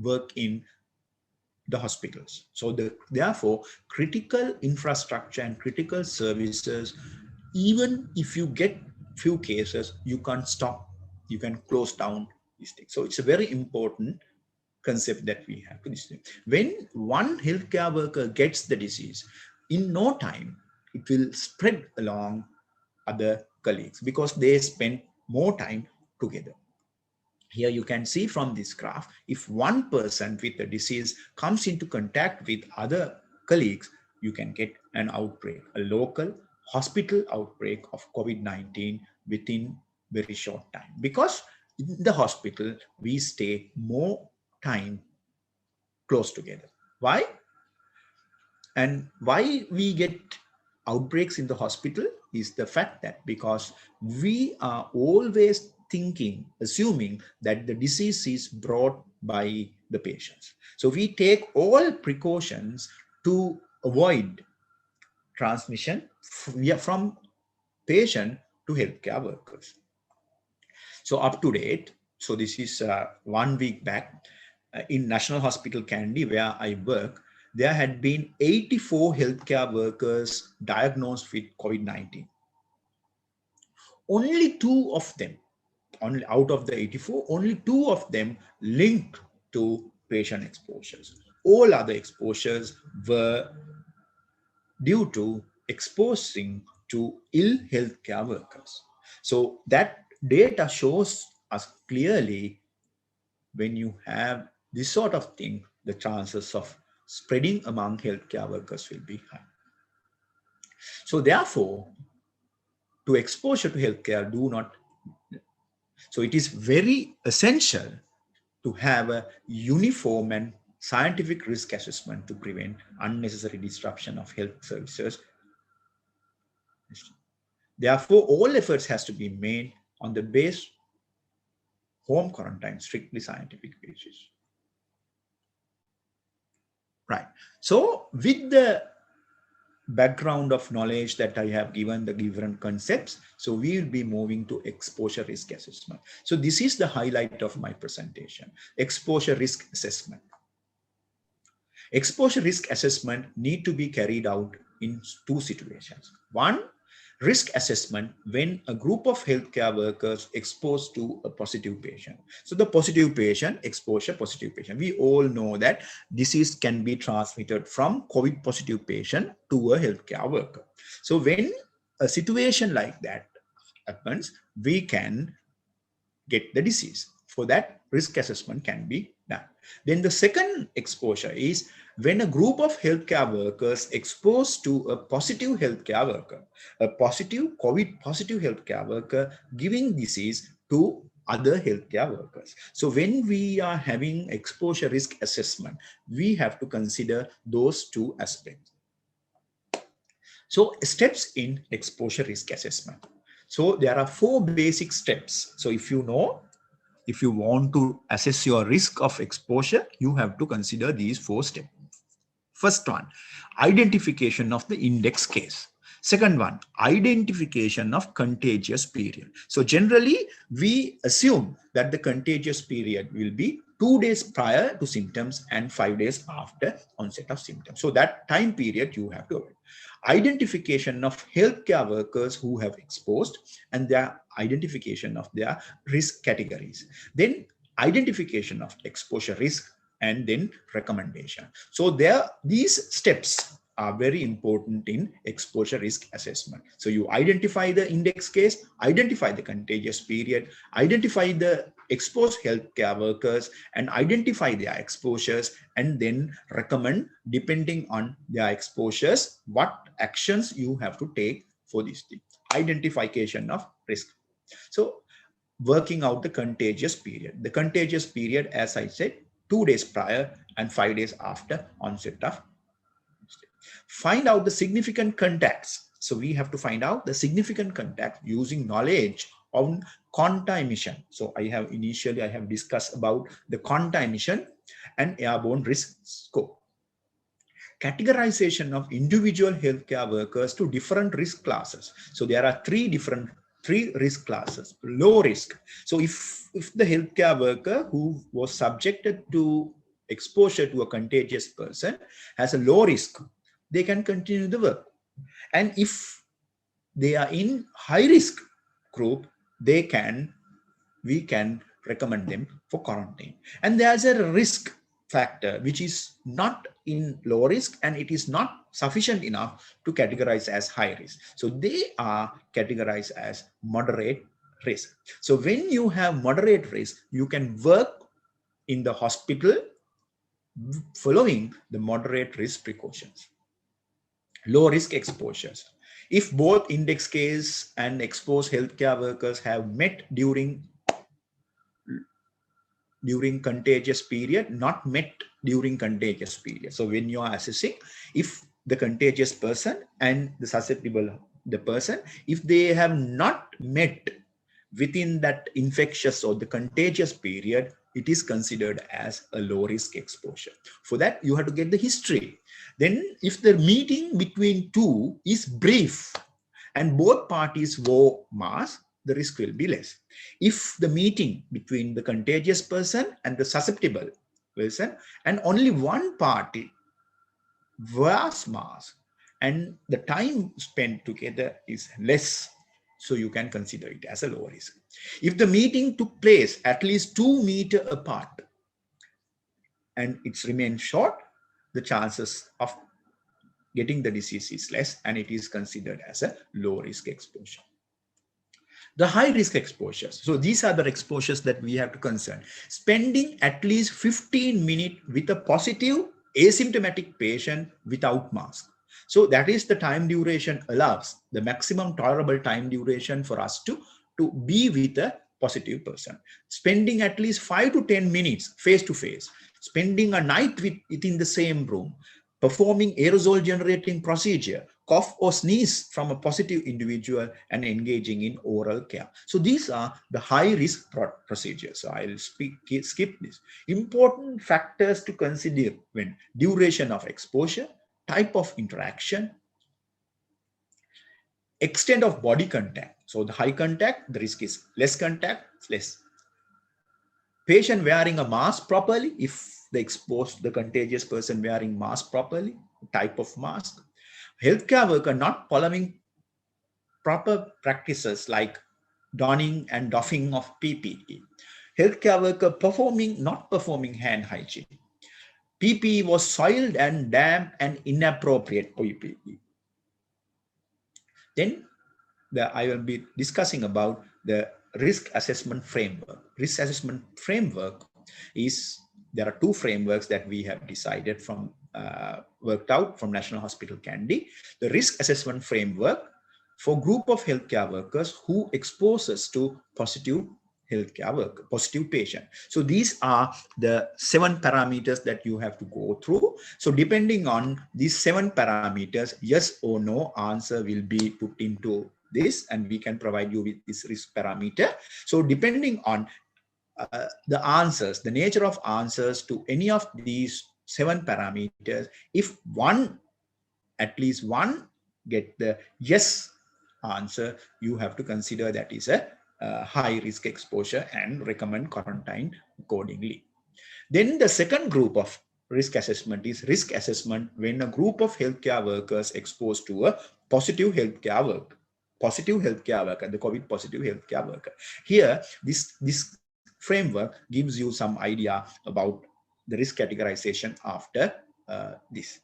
work in the hospitals. So therefore, critical infrastructure and critical services, even if you get few cases, you can't stop, you can close down these things. So it's a very important concept that we have. When one healthcare worker gets the disease, in no time, it will spread along other colleagues because they spend more time together. Here you can see from this graph, if one person with the disease comes into contact with other colleagues, you can get an outbreak, a local hospital outbreak of COVID-19 within very short time. Because in the hospital, we stay more time close together. Why? And why we get outbreaks in the hospital is the fact that because we are always thinking, assuming that the disease is brought by the patients. So we take all precautions to avoid transmission from patient to healthcare workers. So up to date, so this is 1 week back, in National Hospital Kandy, where I work, there had been 84 healthcare workers diagnosed with COVID-19. Only 2 of them, only out of the 84, only 2 of them linked to patient exposures. All other exposures were due to exposing to ill healthcare workers. So that data shows us clearly when you have this sort of thing, the chances of spreading among healthcare workers will be high. So therefore, to exposure to healthcare do not. So it is very essential to have a uniform and scientific risk assessment to prevent unnecessary disruption of health services. Therefore, all efforts has to be made on the base home quarantine, strictly scientific basis. Right. So with the background of knowledge that I have given the different concepts, so we will be moving to exposure risk assessment. So this is the highlight of my presentation, exposure risk assessment. Exposure risk assessment need to be carried out in 2 situations. One, risk assessment when a group of healthcare workers exposed to a positive patient. So the positive patient, exposure positive patient. We all know that disease can be transmitted from COVID positive patient to a healthcare worker. So when a situation like that happens, we can get the disease. For that, risk assessment can be done. Then the second exposure is when a group of healthcare workers exposed to a positive healthcare worker, a positive COVID positive healthcare worker giving disease to other healthcare workers. So when we are having exposure risk assessment, we have to consider those two aspects. So steps in exposure risk assessment. So there are 4 basic steps. So if you know, if you want to assess your risk of exposure, you have to consider these 4 steps. First one, identification of the index case. Second one, identification of contagious period. So generally, we assume that the contagious period will be 2 days prior to symptoms and 5 days after onset of symptoms. So that time period you have to avoid. Identification of healthcare workers who have exposed and their identification of their risk categories. Then identification of exposure risk and then recommendation. So these steps are very important in exposure risk assessment. So you identify the index case, identify the contagious period, identify the exposed healthcare workers and identify their exposures, and then recommend, depending on their exposures, what actions you have to take for this thing. Identification of risk. So working out the contagious period. The contagious period, as I said, 2 days prior and 5 days after onset of. Find out the significant contacts. So we have to find out the significant contact using knowledge on contact emission. So I have discussed about the contact emission and airborne risk score. Categorization of individual healthcare workers to different risk classes. So there are three risk classes. Low risk. So if the healthcare worker who was subjected to exposure to a contagious person has a low risk, they can continue the work. And if they are in high risk group, we can recommend them for quarantine. And there's a risk factor which is not in low risk and it is not sufficient enough to categorize as high risk. So they are categorized as moderate risk. So when you have moderate risk, you can work in the hospital following the moderate risk precautions. Low risk exposures. If both index case and exposed healthcare workers have met during contagious period, not met during contagious period. So when you are assessing, if the contagious person and the susceptible the person, if they have not met within that infectious or the contagious period, it is considered as a low risk exposure. For that, you have to get the history. Then if the meeting between two is brief and both parties wore masks, the risk will be less. If the meeting between the contagious person and the susceptible person and only one party wears mask and the time spent together is less, so you can consider it as a low risk. If the meeting took place at least 2 meters apart and it's remained short, the chances of getting the disease is less and it is considered as a low risk exposure. The high risk exposures. So these are the exposures that we have to concern. Spending at least 15 minutes with a positive asymptomatic patient without mask. So that is the time duration allows, the maximum tolerable time duration for us to be with a positive person. Spending at least 5 to 10 minutes face to face. Spending a night within the same room. Performing aerosol generating procedure, cough or sneeze from a positive individual, and engaging in oral care. So these are the high risk procedures. So I'll skip this. Important factors to consider when duration of exposure, type of interaction, extent of body contact. So the high contact, the risk is less contact, less. Patient wearing a mask properly, if the contagious person wearing mask properly, type of mask. Healthcare worker not following proper practices like donning and doffing of PPE. Healthcare worker not performing hand hygiene. PPE was soiled and damp and inappropriate PPE. Then I will be discussing about the risk assessment framework. Risk assessment framework is, there are two frameworks that we have decided from, worked out from National Hospital Kandy. The risk assessment framework for group of healthcare workers who exposes to positive healthcare worker, positive patient. So these are the 7 parameters that you have to go through. So depending on these 7 parameters, yes or no answer will be put into this, and we can provide you with this risk parameter. So depending on the answers, the nature of answers to any of these 7 parameters, if at least one get the yes answer, you have to consider that is a high risk exposure and recommend quarantine accordingly. Then the second group of risk assessment is risk assessment when a group of healthcare workers exposed to a positive healthcare worker. The COVID positive healthcare worker. Here, this framework gives you some idea about the risk categorization after this.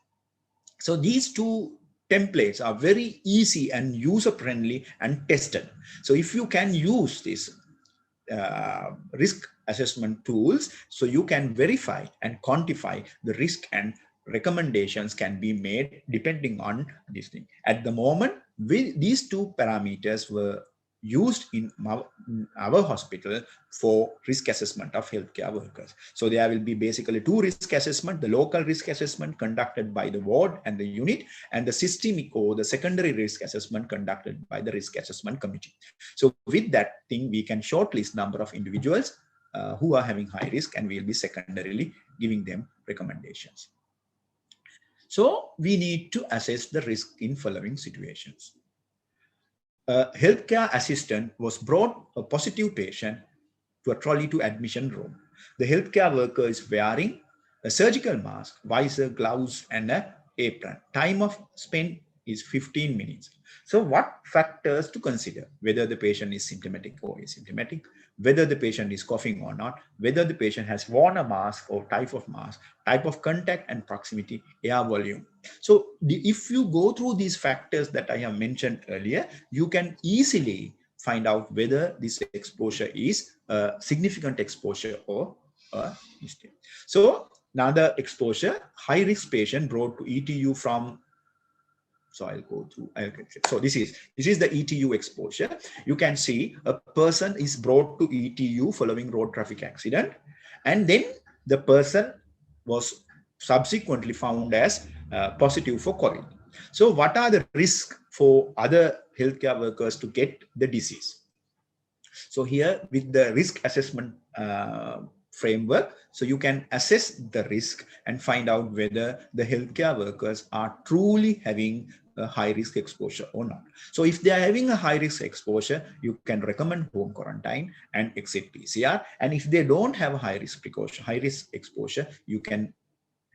So these two templates are very easy and user friendly and tested. So if you can use this risk assessment tools, so you can verify and quantify the risk, and recommendations can be made depending on this thing. At the moment, these two parameters were used in our hospital for risk assessment of healthcare workers. So there will be basically 2 risk assessment: the local risk assessment conducted by the ward and the unit, and the systemic or the secondary risk assessment conducted by the risk assessment committee. So with that thing, we can shortlist number of individuals who are having high risk, and we'll be secondarily giving them recommendations. So we need to assess the risk in following situations. A healthcare assistant was brought a positive patient to a trolley to admission room. The healthcare worker is wearing a surgical mask, visor, gloves, and an apron. Time of spent is 15 minutes. So what factors to consider? Whether the patient is symptomatic or asymptomatic, whether the patient is coughing or not, whether the patient has worn a mask or type of mask, type of contact and proximity, air volume. So if you go through these factors that I have mentioned earlier, you can easily find out whether this exposure is a significant exposure or a mistake. So another exposure, high risk patient brought to ETU from, so I'll go through. So this is the ETU exposure. You can see a person is brought to ETU following road traffic accident, and then the person was subsequently found as positive for COVID. So what are the risks for other healthcare workers to get the disease? So here with the risk assessment framework, so you can assess the risk and find out whether the healthcare workers are truly having a high risk exposure or not. So if they are having a high risk exposure, you can recommend home quarantine and exit PCR. And if they don't have a high risk exposure, you can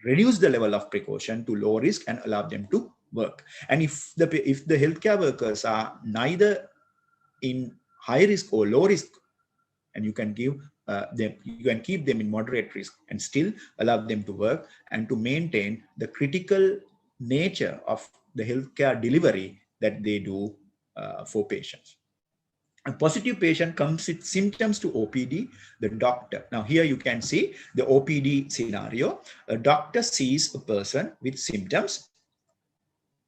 reduce the level of precaution to low risk and allow them to work. And if the healthcare workers are neither in high risk or low risk, and you can give you can keep them in moderate risk and still allow them to work and to maintain the critical nature of the healthcare delivery that they do for patients. A positive patient comes with symptoms to OPD, the doctor. Now here you can see the OPD scenario. A doctor sees a person with symptoms,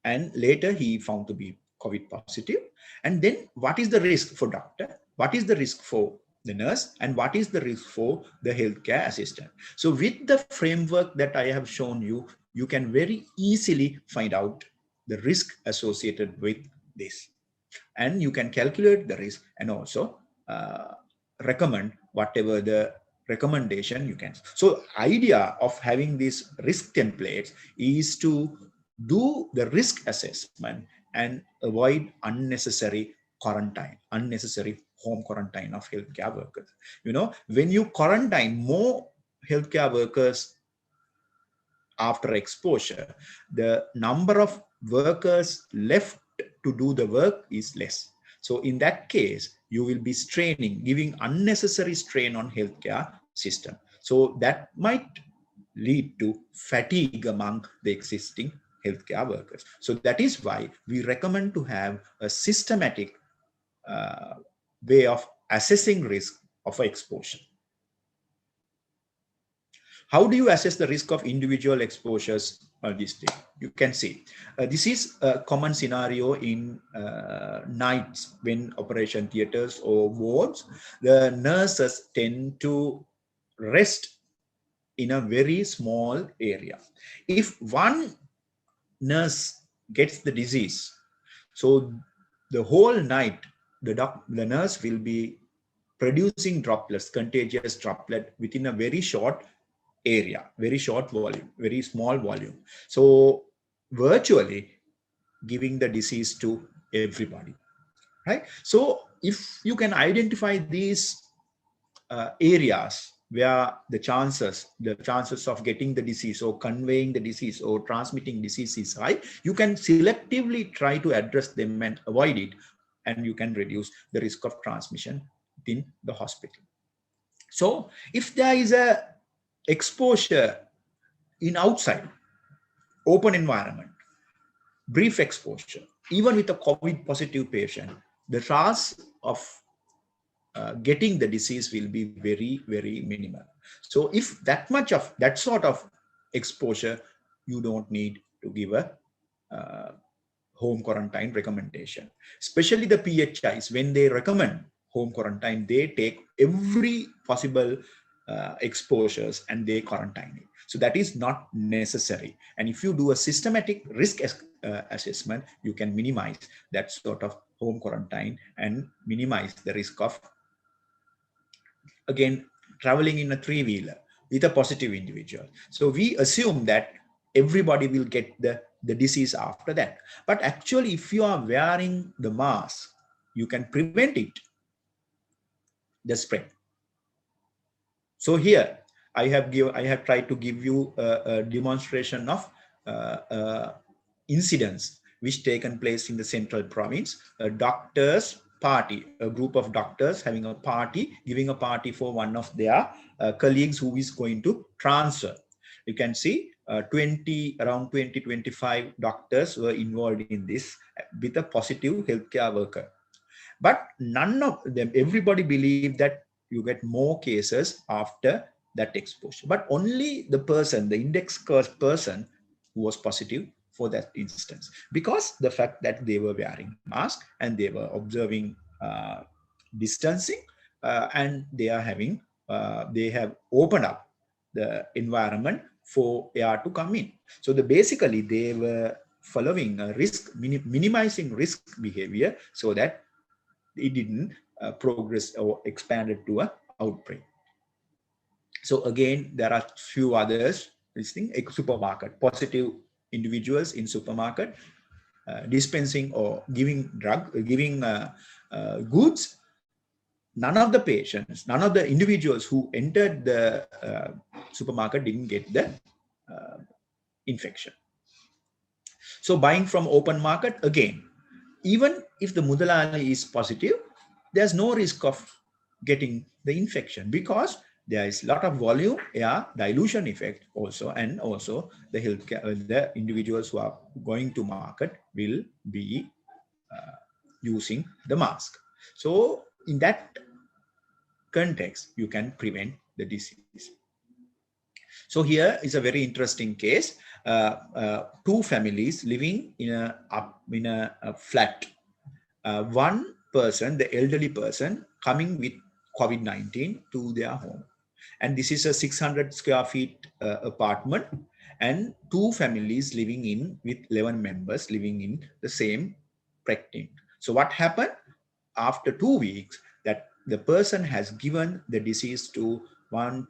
and later he found to be COVID positive. And then what is the risk for doctor? What is the risk for the nurse? And what is the risk for the healthcare assistant? So with the framework that I have shown you, you can very easily find out the risk associated with this. And you can calculate the risk and also recommend whatever the recommendation you can. So idea of having these risk templates is to do the risk assessment and avoid unnecessary quarantine, unnecessary home quarantine of healthcare workers. You know, when you quarantine more healthcare workers after exposure, the number of workers left to do the work is less. So in that case, you will be straining, giving unnecessary strain on healthcare system. So that might lead to fatigue among the existing healthcare workers. So that is why we recommend to have a systematic way of assessing risk of exposure. How do you assess the risk of individual exposures on this day? You can see this is a common scenario in nights when operation theaters or wards. The nurses tend to rest in a very small area. If one nurse gets the disease, so the whole night the nurse will be producing droplets, contagious droplet within a very short area, very short volume, very small volume. So virtually giving the disease to everybody, right? So if you can identify these areas where the chances of getting the disease or conveying the disease or transmitting disease is high, you can selectively try to address them and avoid it, and you can reduce the risk of transmission in the hospital. So if there is a exposure in outside open environment, brief exposure, even with a COVID positive patient, the chance of getting the disease will be very, very minimal. So if that much of that sort of exposure, you don't need to give a uh, home quarantine recommendation. Especially the PHIs, when they recommend home quarantine, they take every possible exposures and they quarantine it. So that is not necessary. And if you do a systematic risk assessment, you can minimize that sort of home quarantine and minimize the risk of, again, traveling in a three-wheeler with a positive individual. So we assume that everybody will get the disease after that. But actually, if you are wearing the mask, you can prevent it, the spread. So here I have tried to give you a demonstration of incidents which taken place in the central province. A doctors party, a group of doctors having a party, giving a party for one of their colleagues who is going to transfer. You can see around 25 doctors were involved in this with a positive healthcare worker. But none of them, everybody believed that you get more cases after that exposure. But only the person, the index person who was positive for that instance, because the fact that they were wearing masks and they were observing distancing, and they have opened up the environment for air to come in. So basically they were following a minimizing risk behavior so that it didn't progress or expanded to a outbreak. So again, there are few others. This thing, a supermarket, positive individuals in supermarket dispensing or giving goods. None of the patients, none of the individuals who entered the supermarket didn't get the infection. So buying from open market, again, even if the Mudalali is positive, there's no risk of getting the infection because there is a lot of volume, dilution effect also, and also the healthcare, the individuals who are going to market will be using the mask. So in that context, you can prevent the disease. So here is a very interesting case. Two families living in a flat. One person, the elderly person, coming with COVID-19 to their home. And this is a 600 square feet apartment, and two families living in with 11 members living in the same practice. So what happened? After 2 weeks, that the person has given the disease to 5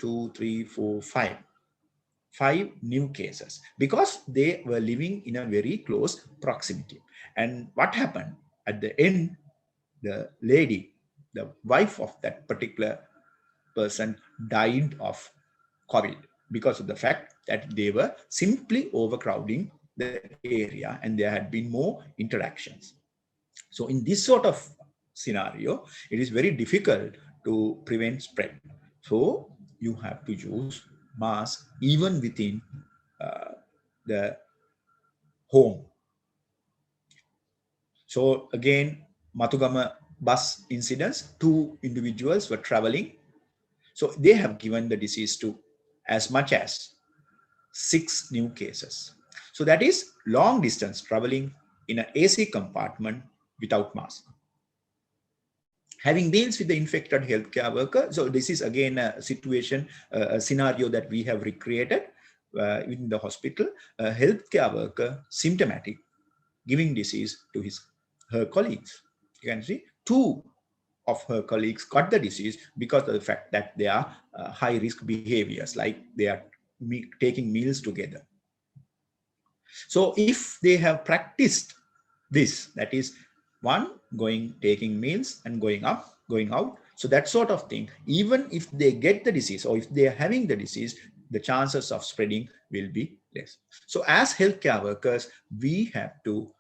new cases because they were living in a very close proximity. And what happened at the end? The lady, the wife of that particular person, died of COVID because of the fact that they were simply overcrowding the area and there had been more interactions. So in this sort of scenario, it is very difficult to prevent spread. So you have to use mask even within the home. So again, Matugama bus incidents, two individuals were traveling. So they have given the disease to as much as 6 new cases. So that is long distance traveling in an AC compartment without mask. Having deals with the infected healthcare worker, so this is again a situation, a scenario that we have recreated in the hospital. A healthcare worker, symptomatic, giving disease to her colleagues. You can see 2 of her colleagues got the disease because of the fact that they are high risk behaviors, like they are taking meals together. So if they have practiced this, that is one, taking meals and going out. So that sort of thing, even if they get the disease or if they are having the disease, the chances of spreading will be less. So as healthcare workers, we have to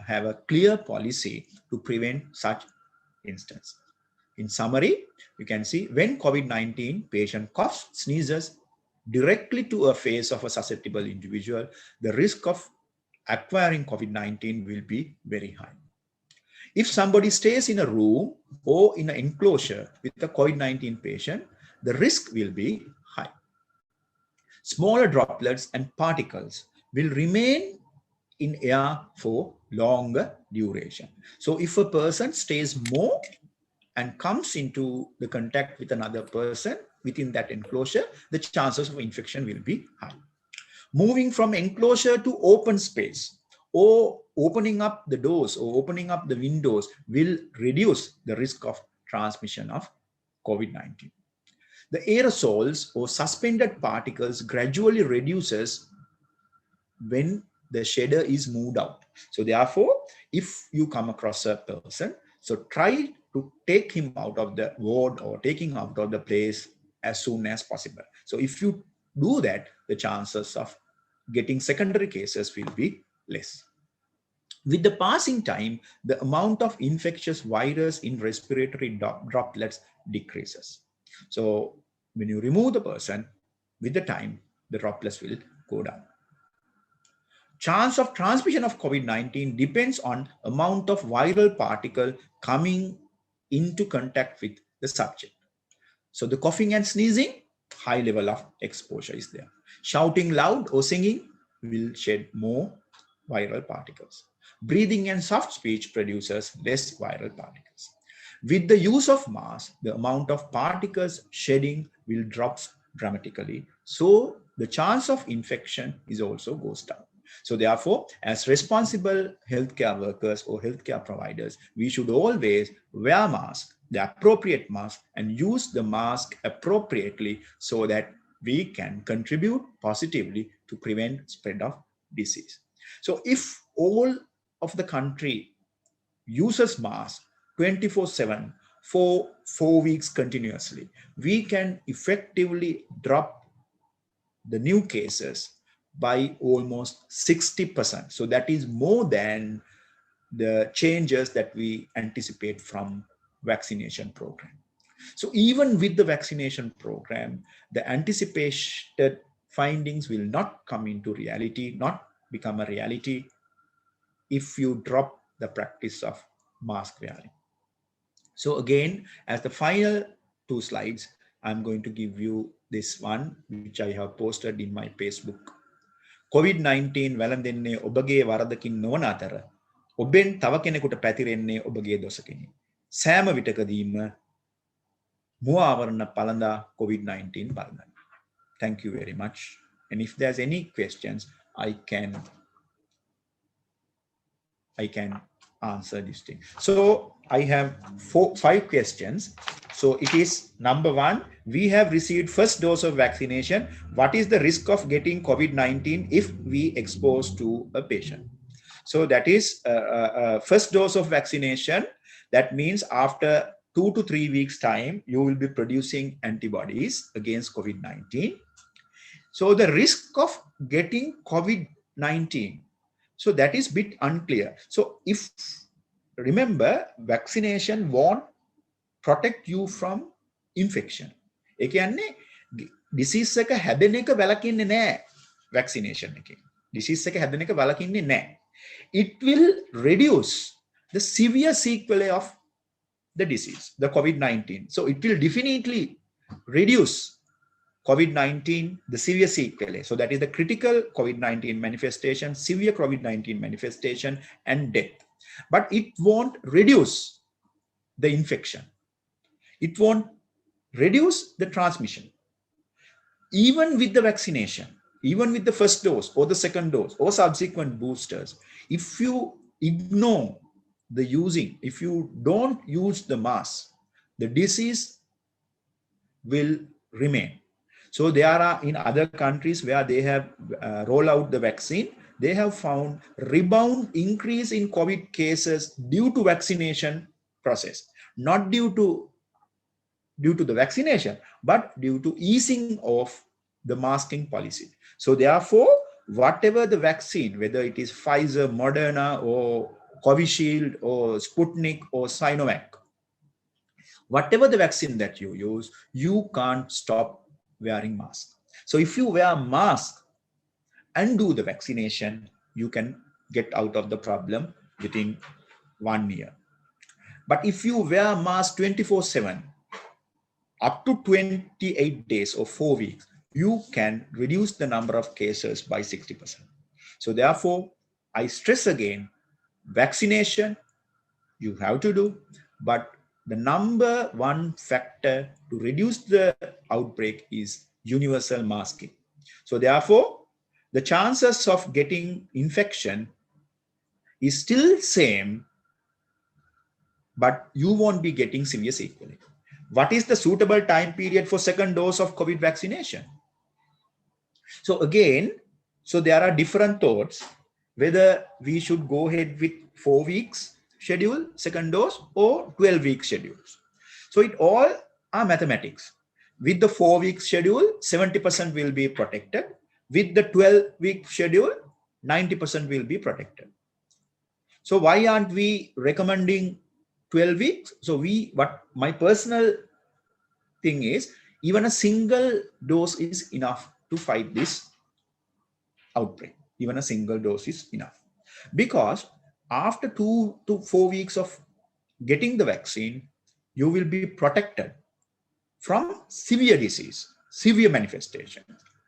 have a clear policy to prevent such instances. In summary, you can see when COVID-19 patient coughs, sneezes directly to a face of a susceptible individual, the risk of acquiring COVID-19 will be very high. If somebody stays in a room or in an enclosure with a COVID-19 patient, the risk will be high. Smaller droplets and particles will remain in air for longer duration. So if a person stays more and comes into the contact with another person within that enclosure, the chances of infection will be high. Moving from enclosure to open space or opening up the doors or opening up the windows will reduce the risk of transmission of COVID-19. The aerosols or suspended particles gradually reduces when the shader is moved out. So therefore, if you come across a person, so try to take him out of the ward or taking out of the place as soon as possible. So if you do that, the chances of getting secondary cases will be less. With the passing time, the amount of infectious virus in respiratory droplets decreases. So when you remove the person, with the time, the droplets will go down. Chance of transmission of COVID-19 depends on amount of viral particle coming into contact with the subject. So the coughing and sneezing, high level of exposure is there. Shouting loud or singing will shed more viral particles. Breathing and soft speech produces less viral particles. With the use of mask, the amount of particles shedding will drop dramatically. So the chance of infection is also goes down. So therefore, as responsible healthcare workers or healthcare providers, we should always wear masks, the appropriate mask, and use the mask appropriately so that we can contribute positively to prevent spread of disease. So if all of the country uses mask 24/7 for 4 weeks continuously, we can effectively drop the new cases by almost 60%. So that is more than the changes that we anticipate from vaccination program. So even with the vaccination program, the anticipated findings will not come into reality, not become a reality if you drop the practice of mask wearing. So again, as the final 2 slides, I'm going to give you this one, which I have posted in my Facebook. COVID-19 වැළඳෙන්නේ ඔබගේ වරදකින් නොවන අතර ඔබෙන් තව කෙනෙකුට පැතිරෙන්නේ ඔබගේ දොසකිනි. සෑම විටකදීම මුව ආවරණ පළඳා COVID-19 බලන්න. Thank you very much. And if there's any questions, I can answer this thing. So I have 5 questions. So it is number 1, we have received first dose of vaccination. What is the risk of getting COVID-19 if we expose to a patient? So that is first dose of vaccination. That means after 2 to 3 weeks time, you will be producing antibodies against COVID-19. So the risk of getting COVID-19, so that is bit unclear. So if remember, vaccination won't protect you from infection. ඒ කියන්නේ disease එක හැදෙන එක වළකින්නේ නැහැ vaccination එකෙන්. disease එක හැදෙන එක වළකින්නේ නැහැ. It will reduce the severe sequelae of the disease, the COVID-19. So it will definitely reduce COVID-19, the severe sequelae. So that is the critical COVID-19 manifestation, severe COVID-19 manifestation, and death. But it won't reduce the infection. It won't reduce the transmission. Even with the vaccination, even with the first dose or the second dose or subsequent boosters, if you ignore the using, if you don't use the mask, the disease will remain. So there are in other countries where they have rolled out the vaccine, they have found rebound increase in COVID cases due to vaccination process, not due to the vaccination, but due to easing of the masking policy. So therefore, whatever the vaccine, whether it is Pfizer, Moderna, or Covishield, or Sputnik, or Sinovac, whatever the vaccine that you use, you can't stop wearing mask. So if you wear mask and do the vaccination, you can get out of the problem within 1 year. But if you wear mask 24/7, up to 28 days or 4 weeks, you can reduce the number of cases by 60%. So therefore, I stress again, vaccination you have to do, but the number one factor to reduce the outbreak is universal masking. So therefore, the chances of getting infection is still same, but you won't be getting severe sequelae. What is the suitable time period for second dose of COVID vaccination? So again, so there are different thoughts whether we should go ahead with 4 weeks schedule, second dose, or 12-week schedules. So it all are mathematics. With the 4-week schedule, 70% will be protected. With the 12-week schedule, 90% will be protected. So why aren't we recommending 12 weeks? So what my personal thing is, even a single dose is enough to fight this outbreak. Even a single dose is enough. Because after 2 to 4 weeks of getting the vaccine, you will be protected from severe disease, severe manifestation,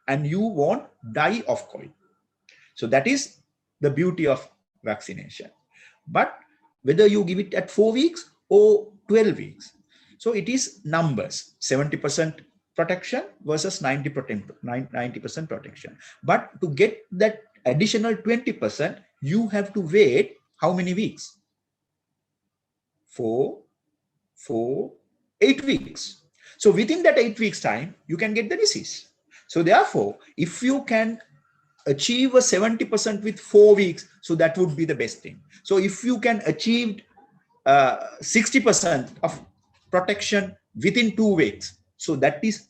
and you won't die of COVID. So that is the beauty of vaccination. But whether you give it at 4 weeks or 12 weeks, so it is numbers, 70% protection versus 90% protection. But to get that additional 20%, you have to wait how many weeks? 8 weeks. So within that 8 weeks time, you can get the disease. So therefore, if you can achieve a 70% with 4 weeks, so that would be the best thing. So if you can achieve 60% of protection within 2 weeks, so that is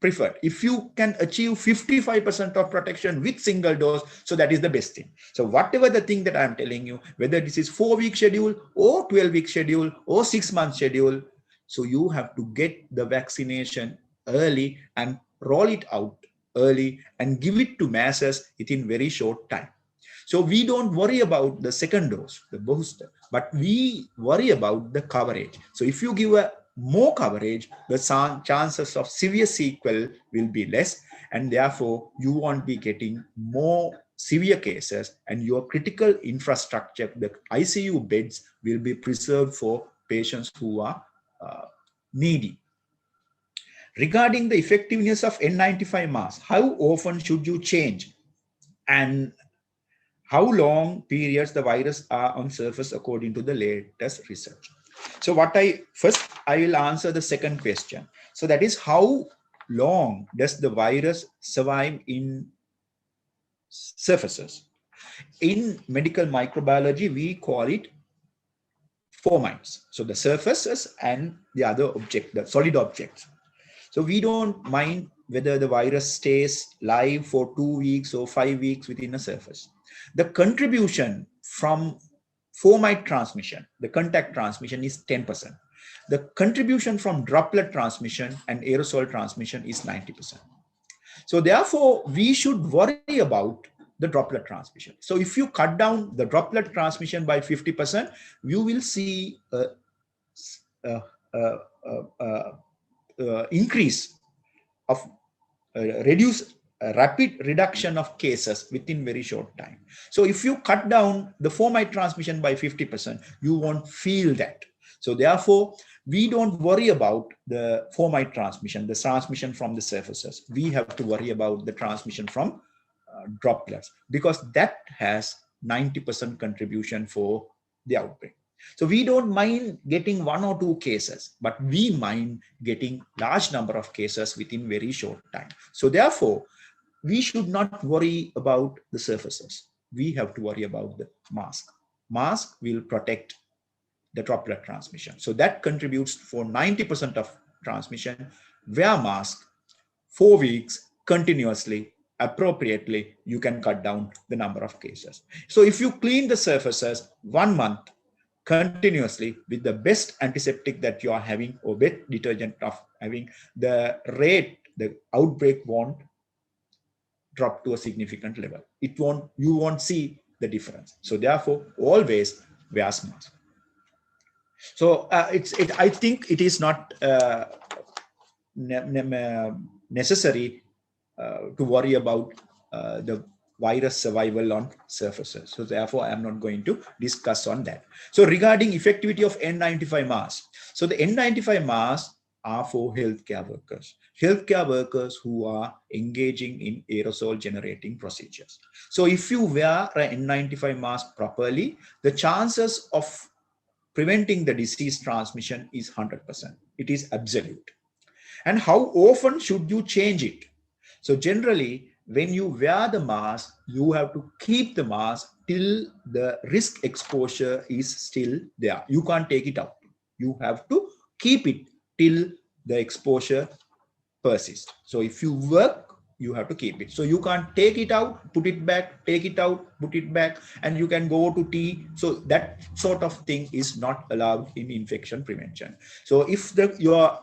preferred. If you can achieve 55% of protection with single dose, so that is the best thing. So whatever the thing that I'm telling you, whether this is 4-week schedule or 12-week schedule or 6-month schedule, so you have to get the vaccination early and roll it out early and give it to masses within very short time. So we don't worry about the second dose, the booster, but we worry about the coverage. So if you give a more coverage, the chances of severe sequel will be less, and therefore you won't be getting more severe cases, and your critical infrastructure, the ICU beds, will be preserved for patients who are needy. Regarding the effectiveness of N95 mask, how often should you change, and how long periods the virus are on surface according to the latest research? So I will answer the second question. So that is, how long does the virus survive in surfaces? In medical microbiology, we call it 4 minds. So the surfaces and the other object, the solid objects. So we don't mind whether the virus stays live for 2 weeks or 5 weeks within a surface. The contribution from fomite transmission, the contact transmission is 10%. The contribution from droplet transmission and aerosol transmission is 90%. So therefore, we should worry about the droplet transmission. So if you cut down the droplet transmission by 50%, you will see a, increase of reduce rapid reduction of cases within very short time. So if you cut down the fomite transmission by 50%, you won't feel that. So therefore, we don't worry about the fomite transmission, the transmission from the surfaces. We have to worry about the transmission from droplets, because that has 90% contribution for the outbreak. So we don't mind getting 1 or 2 cases, but we mind getting large number of cases within very short time. So therefore, we should not worry about the surfaces. We have to worry about the mask. Mask will protect the droplet transmission. So that contributes for 90% of transmission. Wear mask 4 weeks continuously, appropriately, you can cut down the number of cases. So if you clean the surfaces 1 month continuously with the best antiseptic that you are having or best detergent of having, the rate, the outbreak won't drop to a significant level. It won't, you won't see the difference. So therefore, always wear mask. So I think it is not necessary to worry about the virus survival on surfaces. So therefore, I am not going to discuss on that. So regarding effectivity of N95 masks. So the N95 masks are for healthcare workers. Healthcare workers who are engaging in aerosol generating procedures. So if you wear an N95 mask properly, the chances of preventing the disease transmission is 100%. It is absolute. And how often should you change it? So generally, when you wear the mask, you have to keep the mask till the risk exposure is still there. You can't take it out. You have to keep it till the exposure persists. So if you work, you have to keep it. So you can't take it out, put it back, take it out, put it back, and you can go to tea. So that sort of thing is not allowed in infection prevention. So if your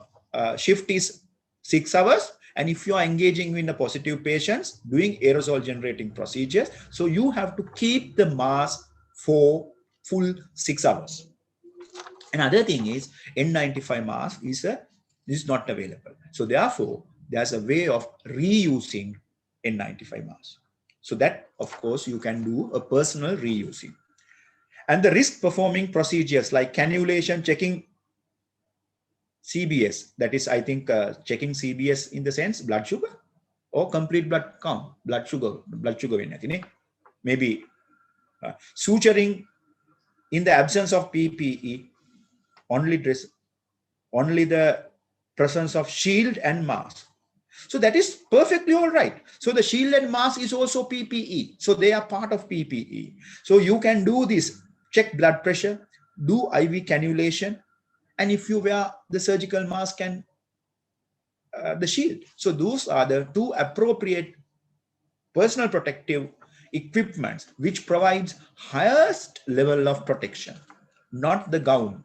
shift is 6 hours, and if you are engaging in the positive patients doing aerosol generating procedures, so you have to keep the mask for full 6 hours. Another thing is N95 mask is not available. So therefore, there's a way of reusing N95 mask. So that, of course, you can do a personal reusing. And the risk performing procedures like cannulation, checking CBS, that is, I think, checking CBS in the sense blood sugar or complete blood count, blood sugar, maybe suturing in the absence of PPE, only the presence of shield and mask. So that is perfectly all right. So the shield and mask is also PPE. So they are part of PPE. So you can do this, check blood pressure, do IV cannulation, and if you wear the surgical mask and the shield. So those are the 2 appropriate personal protective equipments which provides highest level of protection, not the gown.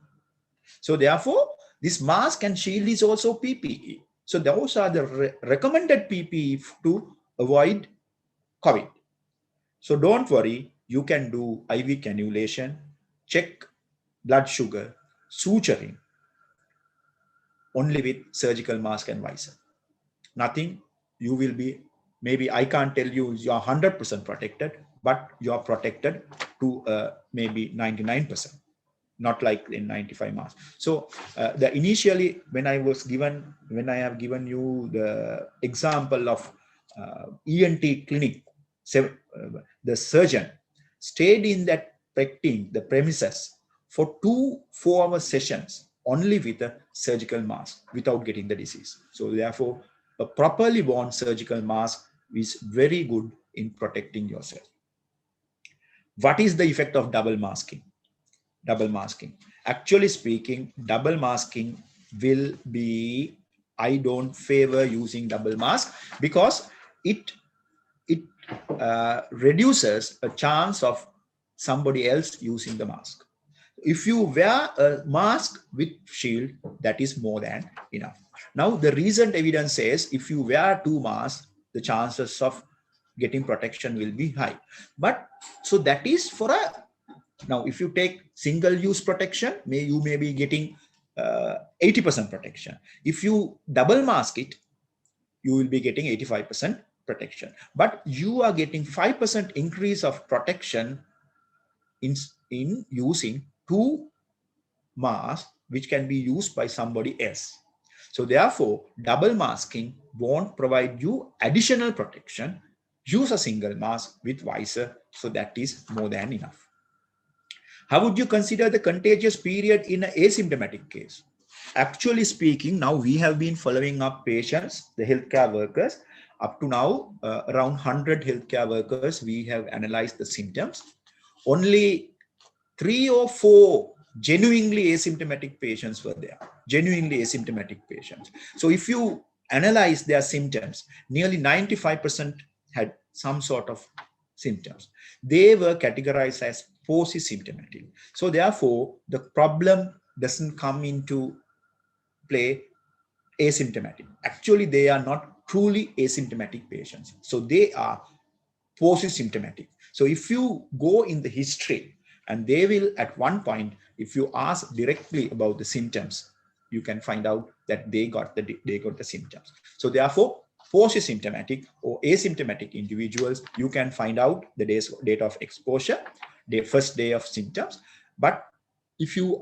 So therefore, this mask and shield is also PPE. So those are the recommended PPE to avoid COVID. So don't worry, you can do IV cannulation, check blood sugar, suturing, only with surgical mask and visor. Nothing, you will be, maybe I can't tell you you're 100% protected, but you're protected to maybe 99%, not like in 95 mask. So initially, when I have given you the example of ENT clinic, the surgeon stayed in that the premises for 2 4-hour sessions only with a surgical mask without getting the disease. So therefore, a properly worn surgical mask is very good in protecting yourself. What is the effect of double masking? Double masking. Actually speaking, double masking will be, I don't favor using double mask because it reduces a chance of somebody else using the mask. If you wear a mask with shield, that is more than enough. Now, the recent evidence says if you wear two masks, the chances of getting protection will be high. But so that is for a, now if you take single use protection, you may be getting 80% protection. If you double mask it, you will be getting 85% protection. But you are getting 5% increase of protection in using two masks which can be used by somebody else. So therefore, double masking won't provide you additional protection. Use a single mask with visor, so that is more than enough. How would you consider the contagious period in an asymptomatic case? Actually speaking, now we have been following up patients, the healthcare workers. Up to now, around 100 healthcare workers, we have analyzed the symptoms. Only 3 or 4 genuinely asymptomatic patients were there, genuinely asymptomatic patients. So if you analyze their symptoms, nearly 95% had some sort of symptoms. They were categorized as post-symptomatic. So therefore, the problem doesn't come into play asymptomatic. Actually, they are not truly asymptomatic patients. So they are post-symptomatic. So if you go in the history, and they will at one point, if you ask directly about the symptoms, you can find out that they got the symptoms. So therefore, post-symptomatic or asymptomatic individuals, you can find out the date of exposure, the first day of symptoms. But if you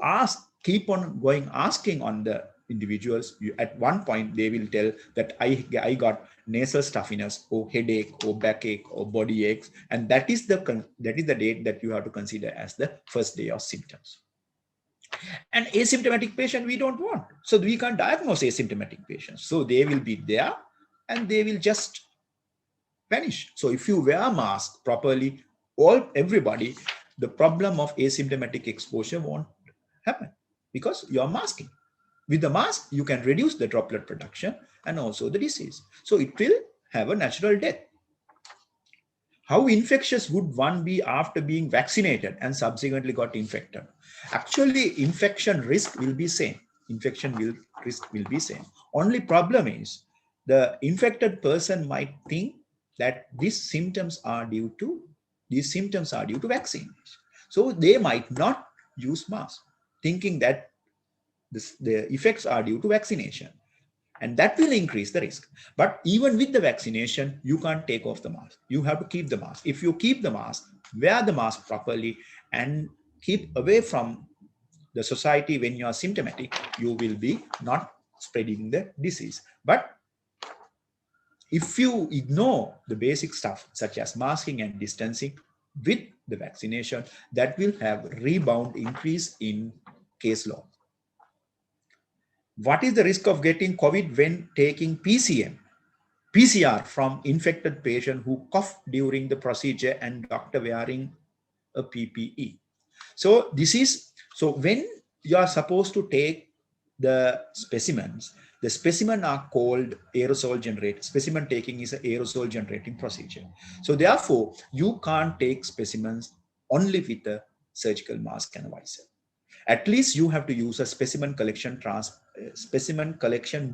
keep on going asking on the individuals, at one point they will tell that I got nasal stuffiness or headache or backache or body aches, and that is the date that you have to consider as the first day of symptoms. An asymptomatic patient we don't want, so we can't diagnose asymptomatic patients. So they will be there and they will just vanish. So if you wear a mask properly, everybody, the problem of asymptomatic exposure won't happen because you are masking. With the mask, you can reduce the droplet production and also the disease. So it will have a natural death. How infectious would one be after being vaccinated and subsequently got infected? Actually, infection risk will be same. Risk will be same. Only problem is the infected person might think that these symptoms are due to vaccine. So they might not use mask, thinking that the effects are due to vaccination, and that will increase the risk. But even with the vaccination, you can't take off the mask. You have to keep the mask. If you keep the mask, wear the mask properly and keep away from the society when you are symptomatic, you will be not spreading the disease. But if you ignore the basic stuff such as masking and distancing with the vaccination, that will have rebound increase in case load. What is the risk of getting COVID when taking PCR from infected patient who cough during the procedure and doctor wearing a PPE? So when you are supposed to take the specimens, the specimen are called aerosol generate. Specimen taking is an aerosol generating procedure. So therefore, you can't take specimens only with a surgical mask and a visor. At least you have to use a specimen collection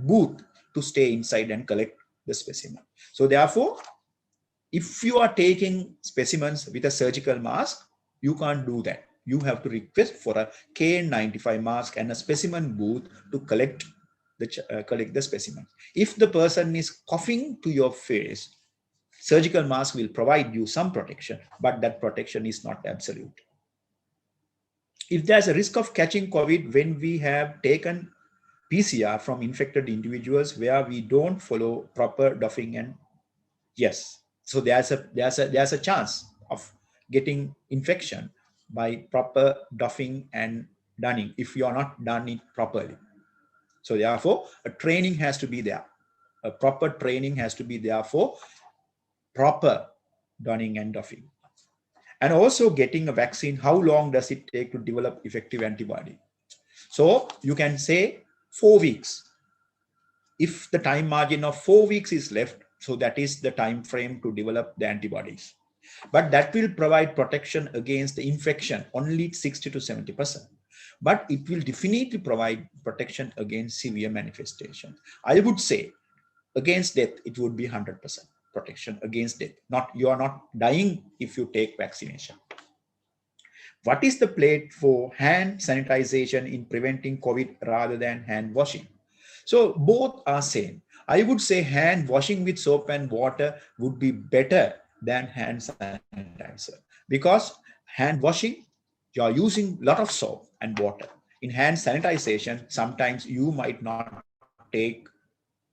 booth to stay inside and collect the specimen. So therefore, if you are taking specimens with a surgical mask, you can't do that. You have to request for a KN95 mask and a specimen booth to collect the specimen. If the person is coughing to your face, surgical mask will provide you some protection, but that protection is not absolute. If there's a risk of catching COVID when we have taken PCR from infected individuals where we don't follow proper doffing, and yes, so there's a chance of getting infection by proper doffing and dunning if you are not done it properly. So therefore, a training has to be there. A proper training has to be there for proper dunning and doffing. And also getting a vaccine, how long does it take to develop effective antibody? So you can say 4 weeks. If the time margin of 4 weeks is left, so that is the time frame to develop the antibodies. but that will provide protection against the infection only 60 to 70%. But it will definitely provide protection against severe manifestations. I would say against death, it would be 100% protection against death. Not, you are not dying if you take vaccination. What is the plate for hand sanitization in preventing COVID rather than hand washing? So both are same. I would say hand washing with soap and water would be better than hand sanitizer, because hand washing, you are using a lot of soap and water. In hand sanitization, sometimes you might not take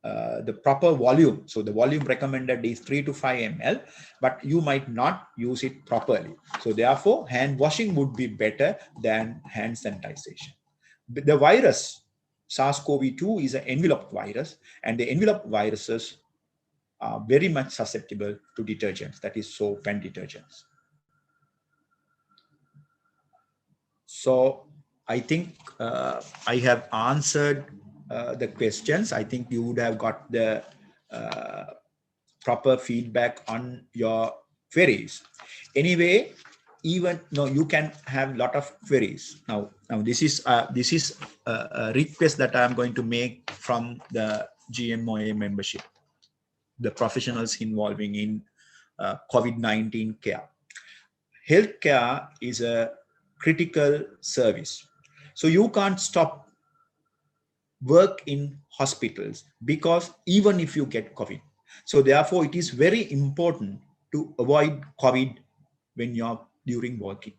the proper volume. So the volume recommended is 3 to 5 ml, but you might not use it properly. So therefore, hand washing would be better than hand sanitization. The virus, SARS-CoV-2 is an enveloped virus, and the enveloped viruses are very much susceptible to detergents, that is soap and detergents. So I think I have answered the questions. I think you would have got the proper feedback on your queries. Anyway, even no, you can have a lot of queries. Now this is a request that I'm going to make from the GMOA membership, the professionals involving in COVID-19 care. Healthcare is a critical service. So you can't stop work in hospitals, because even if you get COVID. So therefore, it is very important to avoid COVID when you're during working.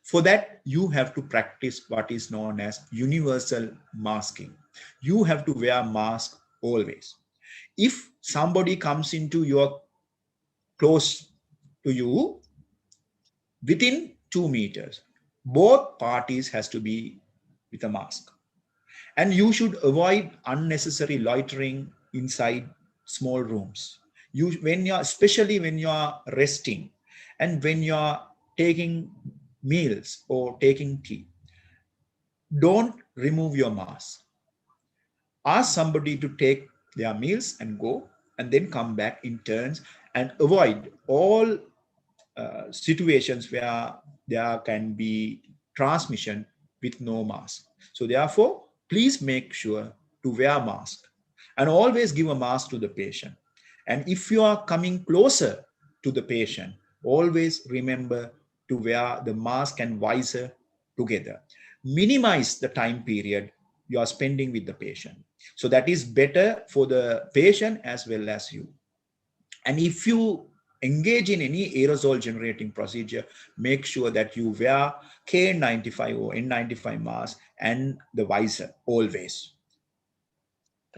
For that, you have to practice what is known as universal masking. You have to wear mask always. If somebody comes into your close to you, within 2 meters, both parties has to be with a mask. And you should avoid unnecessary loitering inside small rooms. Especially when you are resting and when you are taking meals or taking tea, don't remove your mask. Ask somebody to take their meals and go, and then come back in turns, and avoid all situations where there can be transmission with no mask. So therefore, please make sure to wear mask, and always give a mask to the patient. And if you are coming closer to the patient, always remember to wear the mask and visor together. Minimize the time period you are spending with the patient. So that is better for the patient as well as you. And if you engage in any aerosol generating procedure, make sure that you wear KN95 or N95 mask and the visor always.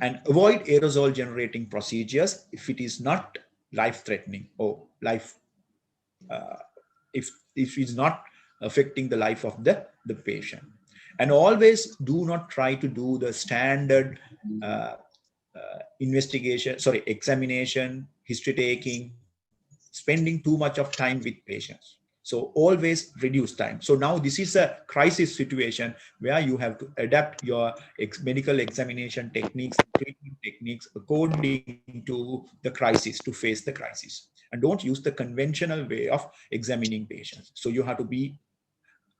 And avoid aerosol generating procedures if it is not life threatening or if it's not affecting the life of the patient. And always do not try to do the standard examination, history taking, spending too much of time with patients. So always reduce time. So now this is a crisis situation where you have to adapt your medical examination techniques, treatment techniques according to the crisis, to face the crisis. And don't use the conventional way of examining patients. So you have to be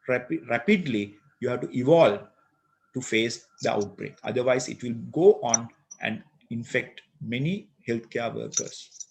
rapidly, you have to evolve to face the outbreak. Otherwise, it will go on and infect many healthcare workers.